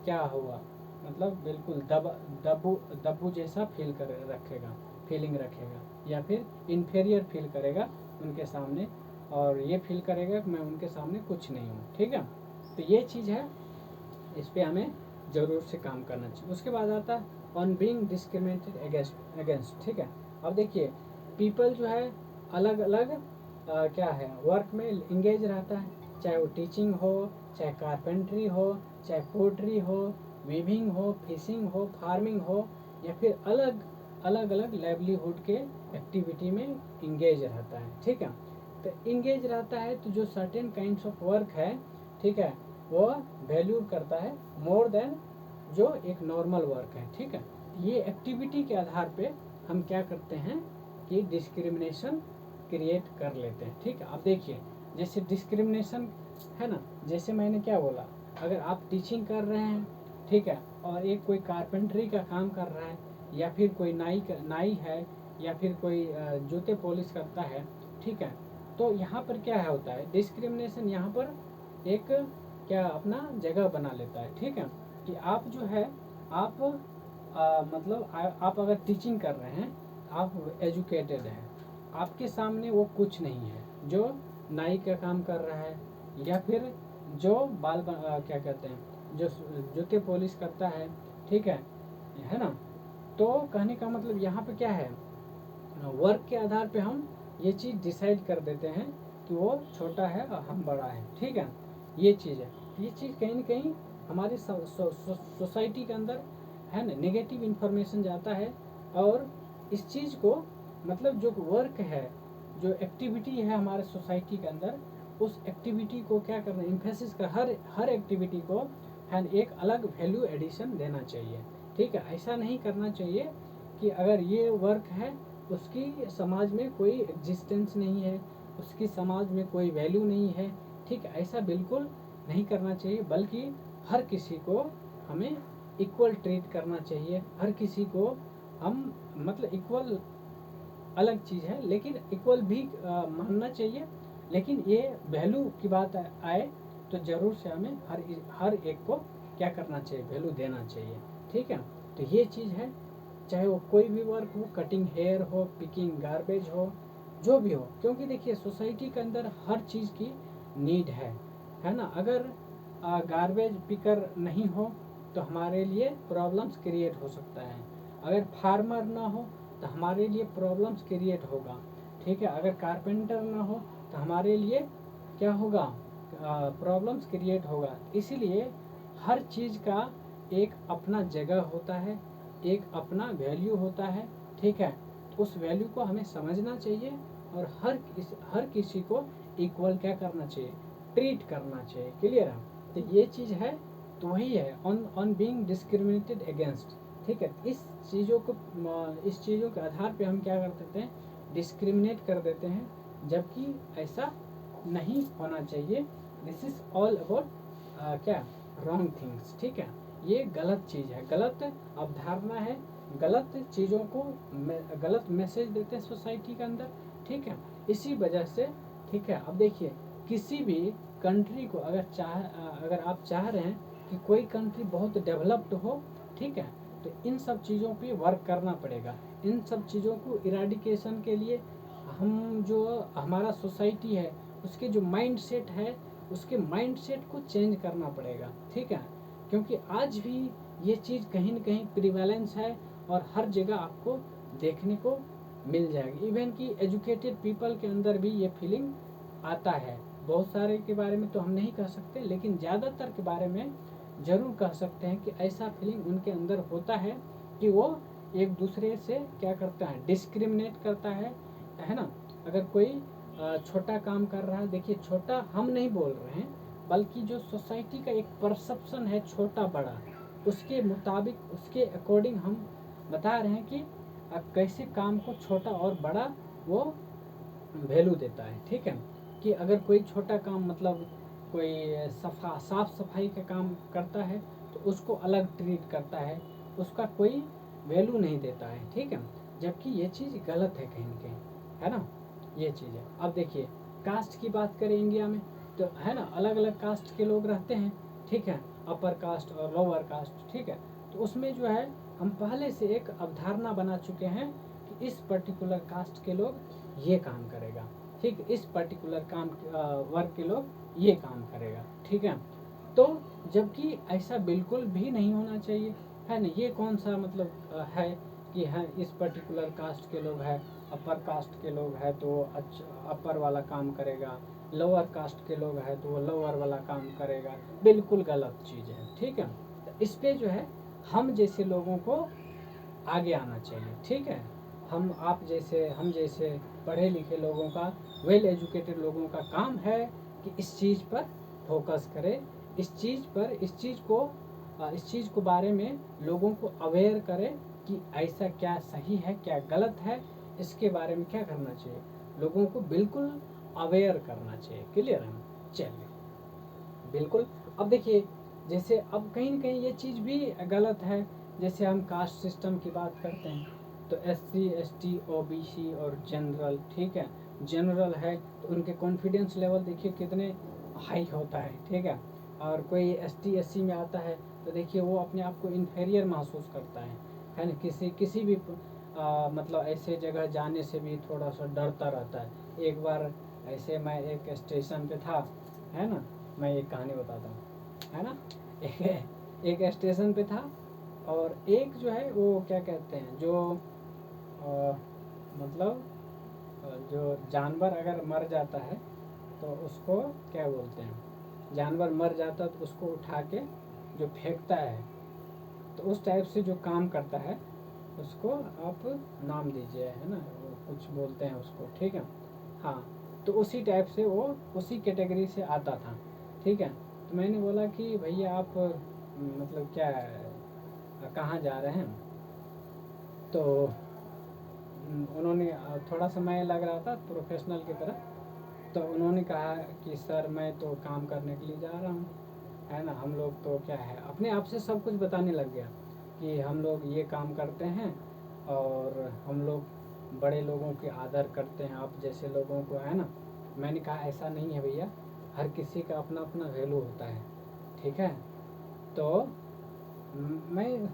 A: क्या हुआ, मतलब बिल्कुल दब्बू जैसा फीलिंग रखेगा, या फिर इन्फीरियर फील करेगा उनके सामने, और ये फील करेगा कि मैं उनके सामने कुछ नहीं हूँ, ठीक है। तो ये चीज़ है, इस पे हमें ज़रूर से काम करना चाहिए। उसके बाद आता है ऑन बीइंग डिस्क्रिमिनेटेड अगेंस्ट, ठीक है। अब देखिए, पीपल जो है अलग अलग क्या है, वर्क में इंगेज रहता है, चाहे वो टीचिंग हो, चाहे कारपेंट्री हो, चाहे पोट्री हो, वीविंग हो, फिशिंग हो, फार्मिंग हो, या फिर अलग अलग लाइवलीहुड के एक्टिविटी में इंगेज रहता है, ठीक है। तो इंगेज रहता है तो जो सर्टेन काइंड्स ऑफ वर्क है, ठीक है, वो वैल्यू करता है मोर देन जो एक नॉर्मल वर्क है, ठीक है। ये एक्टिविटी के आधार पे हम क्या करते हैं कि डिस्क्रिमिनेशन क्रिएट कर लेते हैं, ठीक है। अब देखिए, जैसे डिस्क्रिमिनेशन है ना, जैसे मैंने क्या बोला, अगर आप टीचिंग कर रहे हैं, ठीक है, और एक कोई कारपेंटरी का काम कर रहा है, या फिर कोई नाई है, या फिर कोई जूते पॉलिश करता है, ठीक है, तो यहाँ पर क्या है होता है, डिस्क्रिमिनेशन यहाँ पर एक क्या अपना जगह बना लेता है, ठीक है, कि आप जो है आप मतलब आप अगर टीचिंग कर रहे हैं, आप एजुकेटेड हैं, आपके सामने वो कुछ नहीं है जो नाई का काम कर रहा है, या फिर जो क्या कहते हैं, जो जूते पॉलिश करता है, ठीक है ना। तो कहने का मतलब यहाँ पे क्या है, वर्क के आधार पे हम ये चीज़ डिसाइड कर देते हैं कि वो छोटा है और हम बड़ा है, ठीक है। ये चीज़ है, ये चीज़ कहीं ना कहीं हमारी सोसाइटी के अंदर है ना, नेगेटिव इन्फॉर्मेशन जाता है, और इस चीज़ को मतलब जो वर्क है, जो एक्टिविटी है हमारे सोसाइटी के अंदर, उस एक्टिविटी को क्या करना, इम्फेसिस का हर एक्टिविटी को है एक अलग वैल्यू एडिशन देना चाहिए, ठीक है। ऐसा नहीं करना चाहिए कि अगर ये वर्क है, उसकी समाज में कोई एग्जिस्टेंस नहीं है, उसकी समाज में कोई वैल्यू नहीं है, ठीक है, ऐसा बिल्कुल नहीं करना चाहिए, बल्कि हर किसी को हमें इक्वल ट्रीट करना चाहिए, हर किसी को हम मतलब इक्वल अलग चीज़ है, लेकिन इक्वल भी मानना चाहिए, लेकिन ये वैल्यू की बात आए तो ज़रूर से हमें हर एक को क्या करना चाहिए, वैल्यू देना चाहिए, ठीक है। तो ये चीज़ है, चाहे वो कोई भी वर्क हो, कटिंग हेयर हो, पिकिंग गार्बेज हो, जो भी हो, क्योंकि देखिए सोसाइटी के अंदर हर चीज़ की नीड है ना। अगर गार्बेज पिकर नहीं हो तो हमारे लिए प्रॉब्लम्स क्रिएट हो सकता है, अगर फार्मर ना हो तो हमारे लिए प्रॉब्लम्स क्रिएट होगा, ठीक है, अगर कारपेंटर ना हो तो हमारे लिए क्या होगा, प्रॉब्लम्स क्रिएट होगा। इसीलिए हर चीज़ का एक अपना जगह होता है, एक अपना वैल्यू होता है, ठीक है। उस वैल्यू को हमें समझना चाहिए, और हर किसी को इक्वल क्या करना चाहिए, ट्रीट करना चाहिए, क्लियर है। तो ये चीज़ है, तो वही है ऑन बीइंग डिस्क्रिमिनेटेड अगेंस्ट, ठीक है। इस चीज़ों के आधार पे हम क्या कर देते हैं, डिस्क्रिमिनेट कर देते हैं, जबकि ऐसा नहीं होना चाहिए। दिस इज ऑल अबाउट क्या, रॉन्ग थिंग्स, ठीक है। ये गलत चीज़ है, गलत अवधारणा है, गलत चीज़ों को गलत मैसेज देते हैं सोसाइटी के अंदर, ठीक है। इसी वजह से, ठीक है, अब देखिए, किसी भी कंट्री को अगर आप चाह रहे हैं कि कोई कंट्री बहुत डेवलप्ड हो, ठीक है, तो इन सब चीज़ों पे वर्क करना पड़ेगा। इन सब चीज़ों को इराडिकेशन के लिए हम जो हमारा सोसाइटी है उसके जो माइंड सेट है उसके माइंड सेट को चेंज करना पड़ेगा, ठीक है, क्योंकि आज भी ये चीज़ कहीं न कहीं प्रिवेलेंस है और हर जगह आपको देखने को मिल जाएगी। इवन कि एजुकेटेड पीपल के अंदर भी ये फीलिंग आता है। बहुत सारे के बारे में तो हम नहीं कह सकते, लेकिन ज़्यादातर के बारे में ज़रूर कह सकते हैं कि ऐसा फीलिंग उनके अंदर होता है कि वो एक दूसरे से क्या करता है, डिस्क्रिमिनेट करता है ना। अगर कोई छोटा काम कर रहा है, देखिए छोटा हम नहीं बोल रहे हैं, बल्कि जो सोसाइटी का एक परसेप्शन है छोटा बड़ा, उसके मुताबिक उसके अकॉर्डिंग हम बता रहे हैं कि कैसे काम को छोटा और बड़ा वो वैल्यू देता है, ठीक है। कि अगर कोई छोटा काम मतलब कोई साफ सफाई का काम करता है तो उसको अलग ट्रीट करता है, उसका कोई वैल्यू नहीं देता है, ठीक है, जबकि ये चीज़ गलत है कहीं न कहीं, है ना, ये चीज़ है। अब देखिए कास्ट की बात करें इंडिया में तो है ना, अलग अलग कास्ट के लोग रहते हैं, ठीक है, अपर कास्ट और लोअर कास्ट, ठीक है, तो उसमें जो है हम पहले से एक अवधारणा बना चुके हैं कि इस पर्टिकुलर कास्ट के लोग ये काम करेगा, ठीक, इस पर्टिकुलर काम वर्ग के लोग ये काम करेगा, ठीक है। तो जबकि ऐसा बिल्कुल भी नहीं होना चाहिए, है ना। ये कौन सा मतलब है कि है इस पर्टिकुलर कास्ट के लोग हैं, अपर कास्ट के लोग हैं तो अच्छा अपर वाला काम करेगा, लोअर कास्ट के लोग हैं तो वो लोअर वाला काम करेगा, बिल्कुल गलत चीज़ है, ठीक है। तो इस पे जो है हम जैसे लोगों को आगे आना चाहिए, ठीक है। हम जैसे पढ़े लिखे लोगों का, वेल एजुकेटेड लोगों का काम है कि इस चीज़ पर फोकस करें, इस चीज़ को बारे में लोगों को अवेयर करें कि ऐसा क्या सही है क्या गलत है, इसके बारे में क्या करना चाहिए, लोगों को बिल्कुल अवेयर करना चाहिए। क्लियर है? चलिए बिल्कुल। अब देखिए जैसे अब कहीं न कहीं ये चीज़ भी गलत है, जैसे हम कास्ट सिस्टम की बात करते हैं तो SC ST OBC और जनरल, ठीक है, जनरल है तो उनके कॉन्फिडेंस लेवल देखिए कितने हाई होता है, ठीक है, और कोई ST SC में आता है तो देखिए वो अपने आप को इन्फीरियर महसूस करता है ना, किसी भी मतलब ऐसे जगह जाने से भी थोड़ा सा डरता रहता है। एक बार ऐसे मैं एक स्टेशन पे था, है ना, मैं एक कहानी बताता हूँ, है ना। एक स्टेशन पे था और एक जो है वो क्या कहते हैं जो मतलब जो जानवर अगर मर जाता है तो उसको क्या बोलते हैं, जानवर मर जाता है तो उसको उठा के जो फेंकता है, तो उस टाइप से जो काम करता है उसको आप नाम दीजिए, है ना, वो कुछ बोलते हैं उसको, ठीक है, हाँ। तो उसी टाइप से वो उसी कैटेगरी से आता था, ठीक है। तो मैंने बोला कि भैया आप मतलब क्या कहाँ जा रहे हैं, तो उन्होंने थोड़ा समय लग रहा था प्रोफेशनल की तरह, तो उन्होंने कहा कि सर मैं तो काम करने के लिए जा रहा हूँ, है ना। हम लोग तो क्या है अपने आप से सब कुछ बताने लग गया कि हम लोग ये काम करते हैं और हम लोग बड़े लोगों के आदर करते हैं, आप जैसे लोगों को, है ना। मैंने कहा ऐसा नहीं है भैया, हर किसी का अपना अपना वैल्यू होता है, ठीक है। तो मैं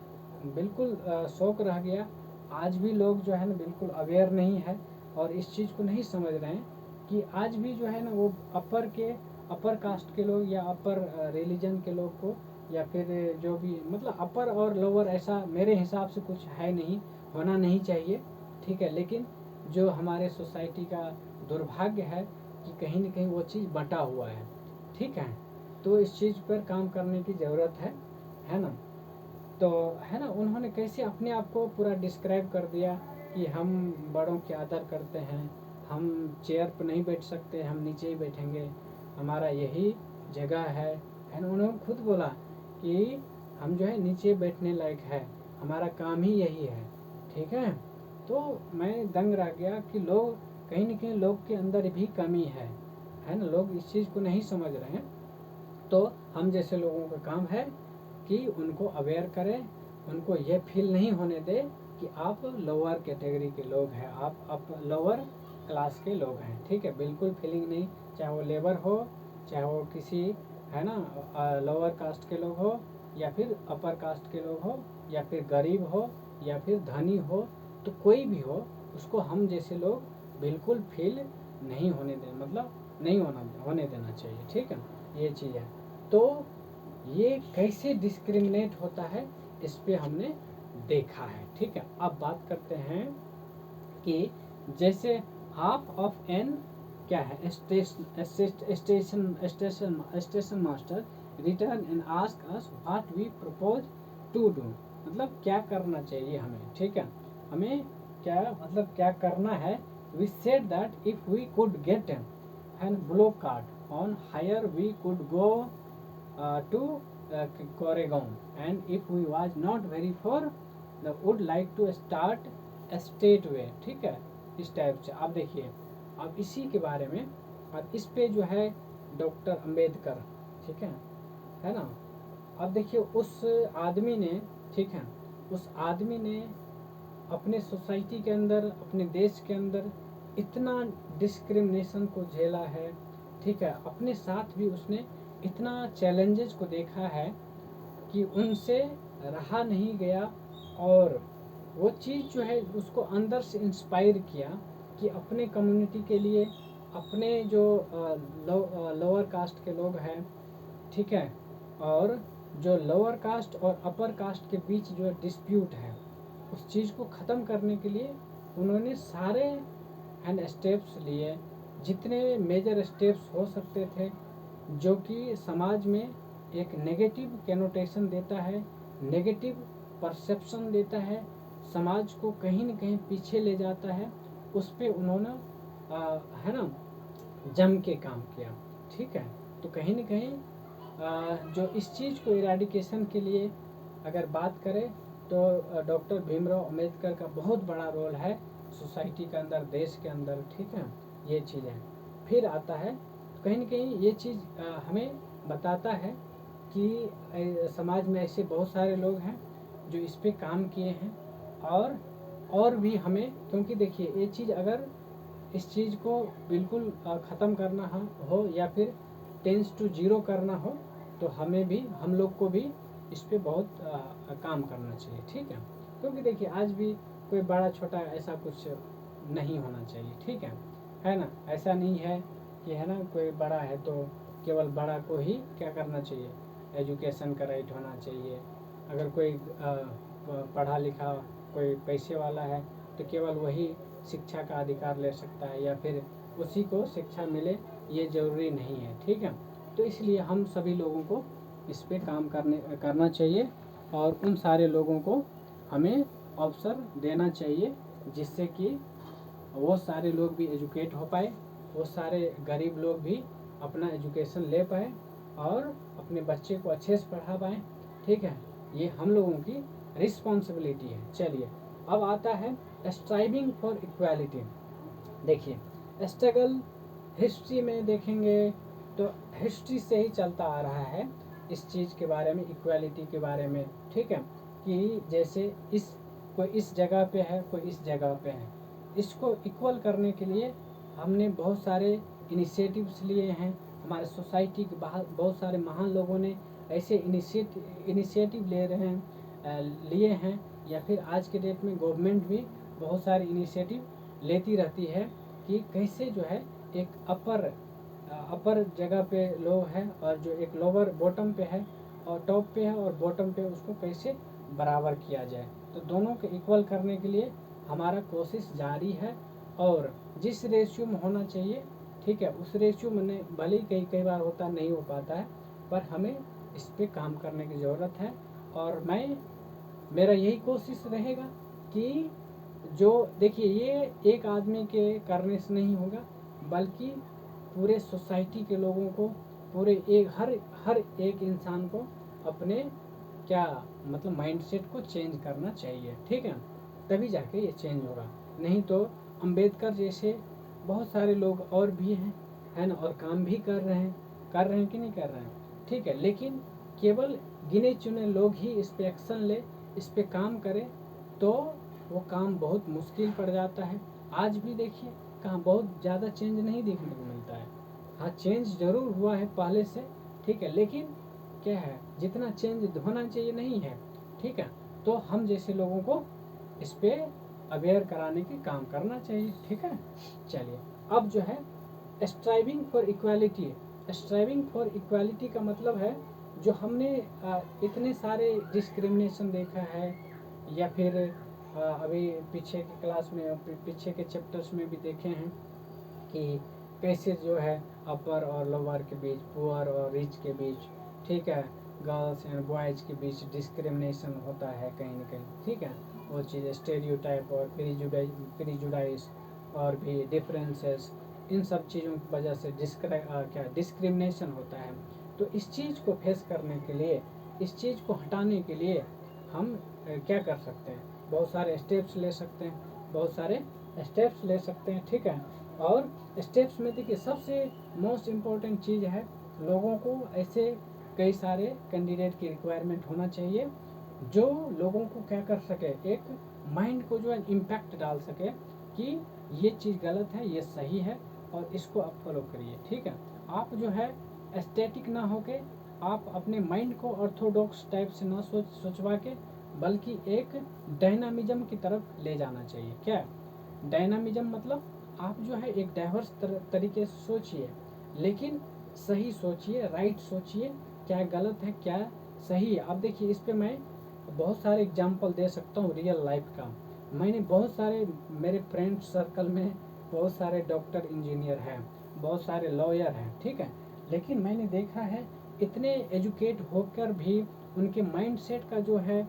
A: बिल्कुल शौक रह गया। आज भी लोग जो है ना बिल्कुल अवेयर नहीं है और इस चीज़ को नहीं समझ रहे हैं कि आज भी जो है ना वो अपर कास्ट के लोग या अपर रिलीजन के लोग को या फिर जो भी मतलब अपर और लोअर ऐसा मेरे हिसाब से कुछ है नहीं, होना नहीं चाहिए, ठीक है। लेकिन जो हमारे सोसाइटी का दुर्भाग्य है कि कहीं न कहीं वो चीज़ बँटा हुआ है, ठीक है। तो इस चीज़ पर काम करने की ज़रूरत है ना। तो है ना, उन्होंने कैसे अपने आप को पूरा डिस्क्राइब कर दिया कि हम बड़ों की आदर करते हैं, हम चेयर पर नहीं बैठ सकते, हम नीचे ही बैठेंगे, हमारा यही जगह है ना। उन्होंने खुद बोला कि हम जो है नीचे बैठने लायक है, हमारा काम ही यही है, ठीक है। तो मैं दंग रह गया कि लोग कहीं न कहीं लोग के अंदर भी कमी है ना, लोग इस चीज़ को नहीं समझ रहे हैं। तो हम जैसे लोगों का काम है कि उनको अवेयर करें, उनको ये फील नहीं होने दें कि आप लोअर कैटेगरी के लोग हैं, आप लोअर क्लास के लोग हैं, ठीक है। बिल्कुल फीलिंग नहीं, चाहे वो लेबर हो, चाहे वो किसी है ना, लोअर कास्ट के लोग हो या फिर अपर कास्ट के लोग हो या फिर गरीब हो या फिर धनी हो, तो कोई भी हो, उसको हम जैसे लोग बिल्कुल फील नहीं होने दें, मतलब नहीं होने देना चाहिए। ठीक है, ये चीज़ है। तो ये कैसे डिस्क्रिमिनेट होता है, इस पे हमने देखा है। ठीक है, अब बात करते हैं कि जैसे हाफ ऑफ एन क्या है, station master return and ask us what we propose to do, मतलब क्या करना चाहिए हमें। ठीक है, हमें क्या मतलब क्या करना है। We said that if we could get an bullock cart on hire we could go to Koregaon, and if we was not very far the would like to start a state way। ठीक है, इस type से आप देखिए। अब इसी के बारे में, अब इस पे जो है डॉक्टर अंबेडकर, ठीक है ना। अब देखिए उस आदमी ने, ठीक है, उस आदमी ने अपने सोसाइटी के अंदर, अपने देश के अंदर इतना डिस्क्रिमिनेशन को झेला है। ठीक है, अपने साथ भी उसने इतना चैलेंजेस को देखा है कि उनसे रहा नहीं गया, और वो चीज़ जो है उसको अंदर से इंस्पायर किया कि अपने कम्युनिटी के लिए, अपने जो लोअर कास्ट के लोग हैं, ठीक है, और जो लोअर कास्ट और अपर कास्ट के बीच जो डिस्प्यूट है, उस चीज़ को ख़त्म करने के लिए उन्होंने सारे हैंड स्टेप्स लिए, जितने मेजर स्टेप्स हो सकते थे, जो कि समाज में एक नेगेटिव कैनोटेशन देता है, नेगेटिव परसेप्शन देता है, समाज को कहीं न कहीं पीछे ले जाता है, उस पे उन्होंने है ना जम के काम किया। ठीक है, तो कहीं न कहीं जो इस चीज़ को इराडिकेशन के लिए अगर बात करें तो डॉक्टर भीमराव अंबेडकर का बहुत बड़ा रोल है सोसाइटी के अंदर, देश के अंदर। ठीक है, ये चीज़ है। फिर आता है कहीं न कहीं ये चीज़ हमें बताता है कि समाज में ऐसे बहुत सारे लोग हैं जो इस पे काम किए हैं, और भी हमें, क्योंकि देखिए ये चीज़ अगर इस चीज़ को बिल्कुल ख़त्म करना हो या फिर 10 to 0 करना हो, तो हमें भी, हम लोग को भी इस पे बहुत काम करना चाहिए। ठीक है, क्योंकि देखिए आज भी कोई बड़ा छोटा ऐसा कुछ नहीं होना चाहिए। ठीक है ना, ऐसा नहीं है कि है ना कोई बड़ा है तो केवल बड़ा को ही क्या करना चाहिए, एजुकेशन का राइट होना चाहिए। अगर कोई पढ़ा लिखा, कोई पैसे वाला है, तो केवल वही शिक्षा का अधिकार ले सकता है या फिर उसी को शिक्षा मिले, ये ज़रूरी नहीं है। ठीक है, तो इसलिए हम सभी लोगों को इस पे काम करना चाहिए, और उन सारे लोगों को हमें अवसर देना चाहिए, जिससे कि वो सारे लोग भी एजुकेट हो पाए, वो सारे गरीब लोग भी अपना एजुकेशन ले पाए और अपने बच्चे को अच्छे से पढ़ा पाए। ठीक है, ये हम लोगों की रिस्पॉन्सिबिलिटी है। चलिए, अब आता है स्ट्राइविंग फॉर इक्वालिटी। देखिए स्ट्रगल हिस्ट्री में देखेंगे तो हिस्ट्री से ही चलता आ रहा है इस चीज़ के बारे में, इक्वालिटी के बारे में। ठीक है, कि जैसे कोई इस जगह पे है, कोई इस जगह पे है, इसको इक्वल करने के लिए हमने बहुत सारे इनिशिएटिव्स लिए हैं। हमारे सोसाइटी के बाहर बहुत सारे महान लोगों ने ऐसे इनिशिएटिव लिए हैं, या फिर आज के डेट में गवर्नमेंट भी बहुत सारे इनिशिएटिव लेती रहती है कि कैसे जो है एक अपर जगह पे लोग हैं और जो एक लोअर बॉटम पे है और टॉप पे है और बॉटम पे, उसको कैसे बराबर किया जाए। तो दोनों को इक्वल करने के लिए हमारा कोशिश जारी है, और जिस रेशियो में होना चाहिए, ठीक है, उस रेशियो में भले ही कई बार होता नहीं हो पाता है, पर हमें इस पे काम करने की ज़रूरत है। और मेरा यही कोशिश रहेगा कि जो देखिए ये एक आदमी के करने से नहीं होगा, बल्कि पूरे सोसाइटी के लोगों को, पूरे हर एक इंसान को अपने क्या मतलब माइंडसेट को चेंज करना चाहिए। ठीक है, तभी जाके ये चेंज होगा। नहीं तो अंबेडकर जैसे बहुत सारे लोग और भी हैं, है ना, और काम भी कर रहे हैं कि नहीं कर रहे हैं। ठीक है, लेकिन केवल गिने चुने लोग ही इस पे एक्शन ले, इस पे काम करें, तो वो काम बहुत मुश्किल पड़ जाता है। आज भी देखिए कहाँ बहुत ज़्यादा चेंज नहीं देखने को मिलता है। हाँ, चेंज ज़रूर हुआ है पहले से, ठीक है, लेकिन क्या है, जितना चेंज होना चाहिए नहीं है, ठीक है। तो हम जैसे लोगों को इस पे अवेयर कराने के काम करना चाहिए, ठीक है। चलिए, अब जो है striving for equality. Striving for equality का मतलब है जो हमने इतने सारे डिस्क्रिमिनेशन देखा है, या फिर अभी पीछे के क्लास में, पीछे के चैप्टर्स में भी देखे हैं कि कैसे जो है अपर और लोअर के बीच, पुअर और रिच के बीच, ठीक है, गर्ल्स एंड बॉयज़ के बीच डिस्क्रिमिनेशन होता है कहीं ना कहीं, ठीक है। वो चीज़ स्टेरियोटाइप और प्रीजुडाइज और भी डिफरेंसेस, इन सब चीज़ों की वजह से डिस्क्रिमिनेशन होता है। तो इस चीज़ को फेस करने के लिए, इस चीज़ को हटाने के लिए हम क्या कर सकते हैं, बहुत सारे स्टेप्स ले सकते हैं, बहुत सारे स्टेप्स ले सकते हैं, ठीक है। और स्टेप्स में देखिए सबसे मोस्ट इम्पोर्टेंट चीज़ है, लोगों को ऐसे कई सारे कैंडिडेट की रिक्वायरमेंट होना चाहिए जो लोगों को क्या कर सके, एक माइंड को जो है इम्पैक्ट डाल सके कि ये चीज़ गलत है, ये सही है, और इसको आप फॉलो करिए, ठीक है। आप जो है एस्थेटिक ना होके, आप अपने माइंड को ऑर्थोडॉक्स टाइप से ना सोचवा के, बल्कि एक डायनामिज्म की तरफ ले जाना चाहिए। क्या डायनामिज्म मतलब, आप जो है एक डाइवर्स तरीके से सोचिए, लेकिन सही सोचिए, राइट सोचिए, क्या गलत है क्या सही है। आप देखिए, इस पे मैं बहुत सारे एग्जांपल दे सकता हूँ रियल लाइफ का। मैंने बहुत सारे, मेरे फ्रेंड सर्कल में बहुत सारे डॉक्टर इंजीनियर हैं, बहुत सारे लॉयर हैं, ठीक है। लेकिन मैंने देखा है इतने एजुकेट होकर भी उनके माइंडसेट का जो है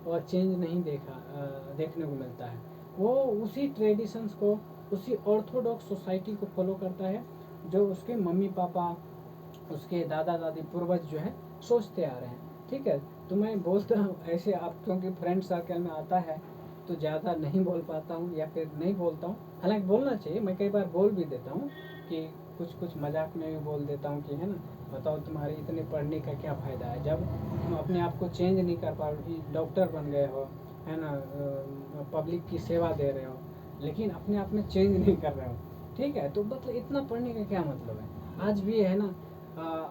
A: और चेंज नहीं देखने को मिलता है। वो उसी ट्रेडिशंस को, उसी ऑर्थोडॉक्स सोसाइटी को फॉलो करता है जो उसके मम्मी पापा, उसके दादा दादी, पूर्वज जो है सोचते आ रहे हैं, ठीक है। तो मैं बोलता हूँ ऐसे, आप क्योंकि फ्रेंड सर्कल में आता है तो ज़्यादा नहीं बोल पाता हूँ या फिर नहीं बोलता हूँ, हालांकि बोलना चाहिए, मैं कई बार बोल भी देता हूँ कि कुछ कुछ मजाक में भी बोल देता हूँ कि है ना, बताओ तुम्हारे इतने पढ़ने का क्या फ़ायदा है जब तुम अपने आप को चेंज नहीं कर पा रहे, डॉक्टर बन गए हो, है ना, पब्लिक की सेवा दे रहे हो, लेकिन अपने आप में चेंज नहीं कर रहे हो, ठीक है। तो मतलब इतना पढ़ने का क्या मतलब है। आज भी है ना,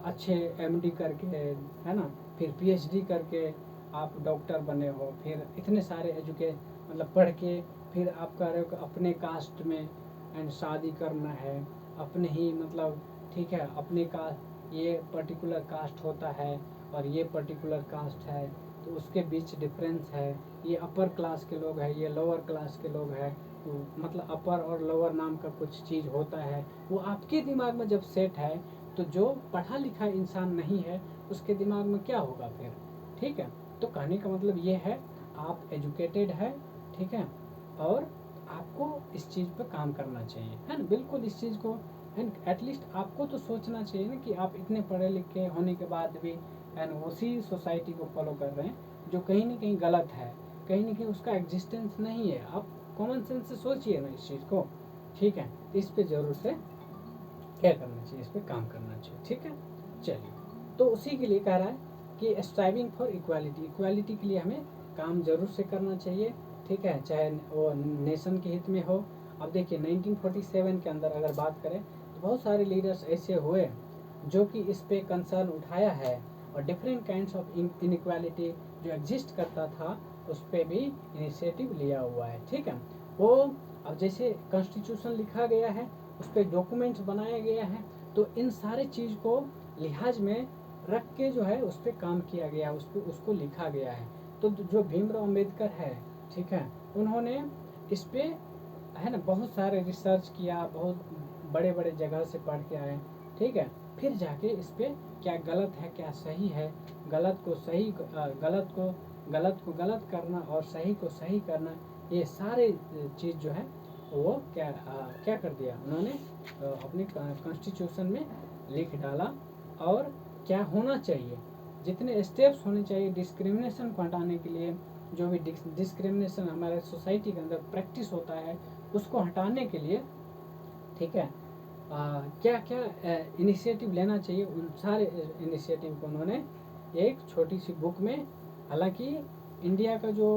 A: अच्छे एमडी करके, है ना, फिर पीएचडी करके आप डॉक्टर बने हो, फिर इतने सारे मतलब पढ़ के फिर आप कह रहे हो कि अपने कास्ट में एंड शादी करना है, अपने ही मतलब, ठीक है, अपने का ये पर्टिकुलर कास्ट होता है और ये पर्टिकुलर कास्ट है, तो उसके बीच डिफरेंस है, ये अपर क्लास के लोग हैं, ये लोअर क्लास के लोग हैं, तो मतलब अपर और लोअर नाम का कुछ चीज़ होता है, वो आपके दिमाग में जब सेट है, तो जो पढ़ा लिखा इंसान नहीं है उसके दिमाग में क्या होगा फिर, ठीक है। तो कहने का मतलब ये है, आप एजुकेटेड है, ठीक है, और आपको इस चीज़ पर काम करना चाहिए, है ना, बिल्कुल इस चीज़ को, एंड एटलीस्ट आपको तो सोचना चाहिए ना कि आप इतने पढ़े लिखे होने के बाद भी एंड उसी सोसाइटी को फॉलो कर रहे हैं जो कहीं ना कहीं गलत है, कहीं ना कहीं उसका एग्जिस्टेंस नहीं है। आप कॉमन सेंस से सोचिए ना इस चीज़ को, ठीक है। इस पे ज़रूर से क्या करना चाहिए, इस पर काम करना चाहिए, ठीक है। चलिए, तो उसी के लिए कह रहा है कि स्ट्राइविंग फॉर इक्वालिटी, इक्वालिटी के लिए हमें काम जरूर से करना चाहिए, ठीक है, चाहे वो नेशन के हित में हो। अब देखिए 1947 के अंदर अगर बात करें तो बहुत सारे लीडर्स ऐसे हुए जो कि इस पे कंसर्न उठाया है, और डिफरेंट काइंड्स ऑफ इनइक्वालिटी जो एग्जिस्ट करता था उस पर भी इनिशिएटिव लिया हुआ है, ठीक है। वो अब जैसे कॉन्स्टिट्यूशन लिखा गया है, उस पर डॉक्यूमेंट्स बनाया गया है, तो इन सारे चीज़ को लिहाज में रख के जो है उस पर काम किया गया, उस पर उसको लिखा गया है। तो जो भीमराव अम्बेडकर है, ठीक है, उन्होंने इस पे, है ना, बहुत सारे रिसर्च किया, बहुत बड़े बड़े जगह से पढ़ के आए, ठीक है, फिर जाके इस पे क्या गलत है क्या सही है, गलत को सही, गलत को गलत करना और सही को सही करना, ये सारे चीज़ जो है वो क्या कर दिया उन्होंने, अपने कॉन्स्टिट्यूशन में लिख डाला। और क्या होना चाहिए, जितने स्टेप्स होने चाहिए डिस्क्रिमिनेशन को हटाने के लिए, जो भी डिस्क्रिमिनेशन हमारे सोसाइटी के अंदर प्रैक्टिस होता है उसको हटाने के लिए, ठीक है, क्या क्या इनिशिएटिव लेना चाहिए, उन सारे इनिशिएटिव को उन्होंने एक छोटी सी बुक में, हालांकि इंडिया का जो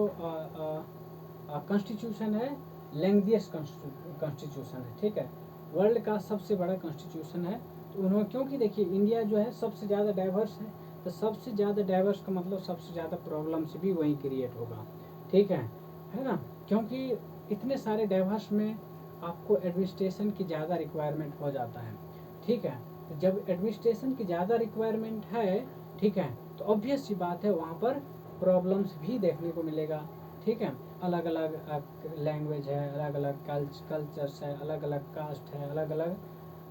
A: कॉन्स्टिट्यूशन है लेंग्दियस्ट कॉन्स्टिट्यूशन है, ठीक है, वर्ल्ड का सबसे बड़ा कॉन्स्टिट्यूशन है, तो उन्होंने, क्योंकि देखिए इंडिया जो है सबसे ज़्यादा डाइवर्स है, तो सबसे ज़्यादा डाइवर्स का मतलब सबसे ज़्यादा प्रॉब्लम्स भी वहीं क्रिएट होगा, ठीक है ना। क्योंकि इतने सारे डाइवर्स में आपको एडमिनिस्ट्रेशन की ज़्यादा रिक्वायरमेंट हो जाता है, ठीक है। तो जब एडमिनिस्ट्रेशन की ज़्यादा रिक्वायरमेंट है, ठीक है, तो ऑब्वियस सी बात है वहाँ पर प्रॉब्लम्स भी देखने को मिलेगा, ठीक है। अलग अलग लैंग्वेज है, अलग अलग कल्चर्स है, अलग अलग कास्ट है, अलग अलग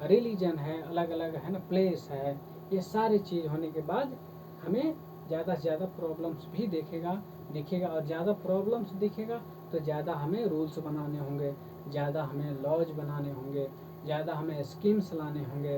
A: रिलीजन है, अलग अलग है ना प्लेस है। ये सारी चीज़ होने के बाद हमें ज़्यादा से ज़्यादा प्रॉब्लम्स भी दिखेगा और ज़्यादा प्रॉब्लम्स दिखेगा तो ज़्यादा हमें रूल्स बनाने होंगे, ज़्यादा हमें लॉज बनाने होंगे, ज़्यादा हमें स्कीम्स लाने होंगे,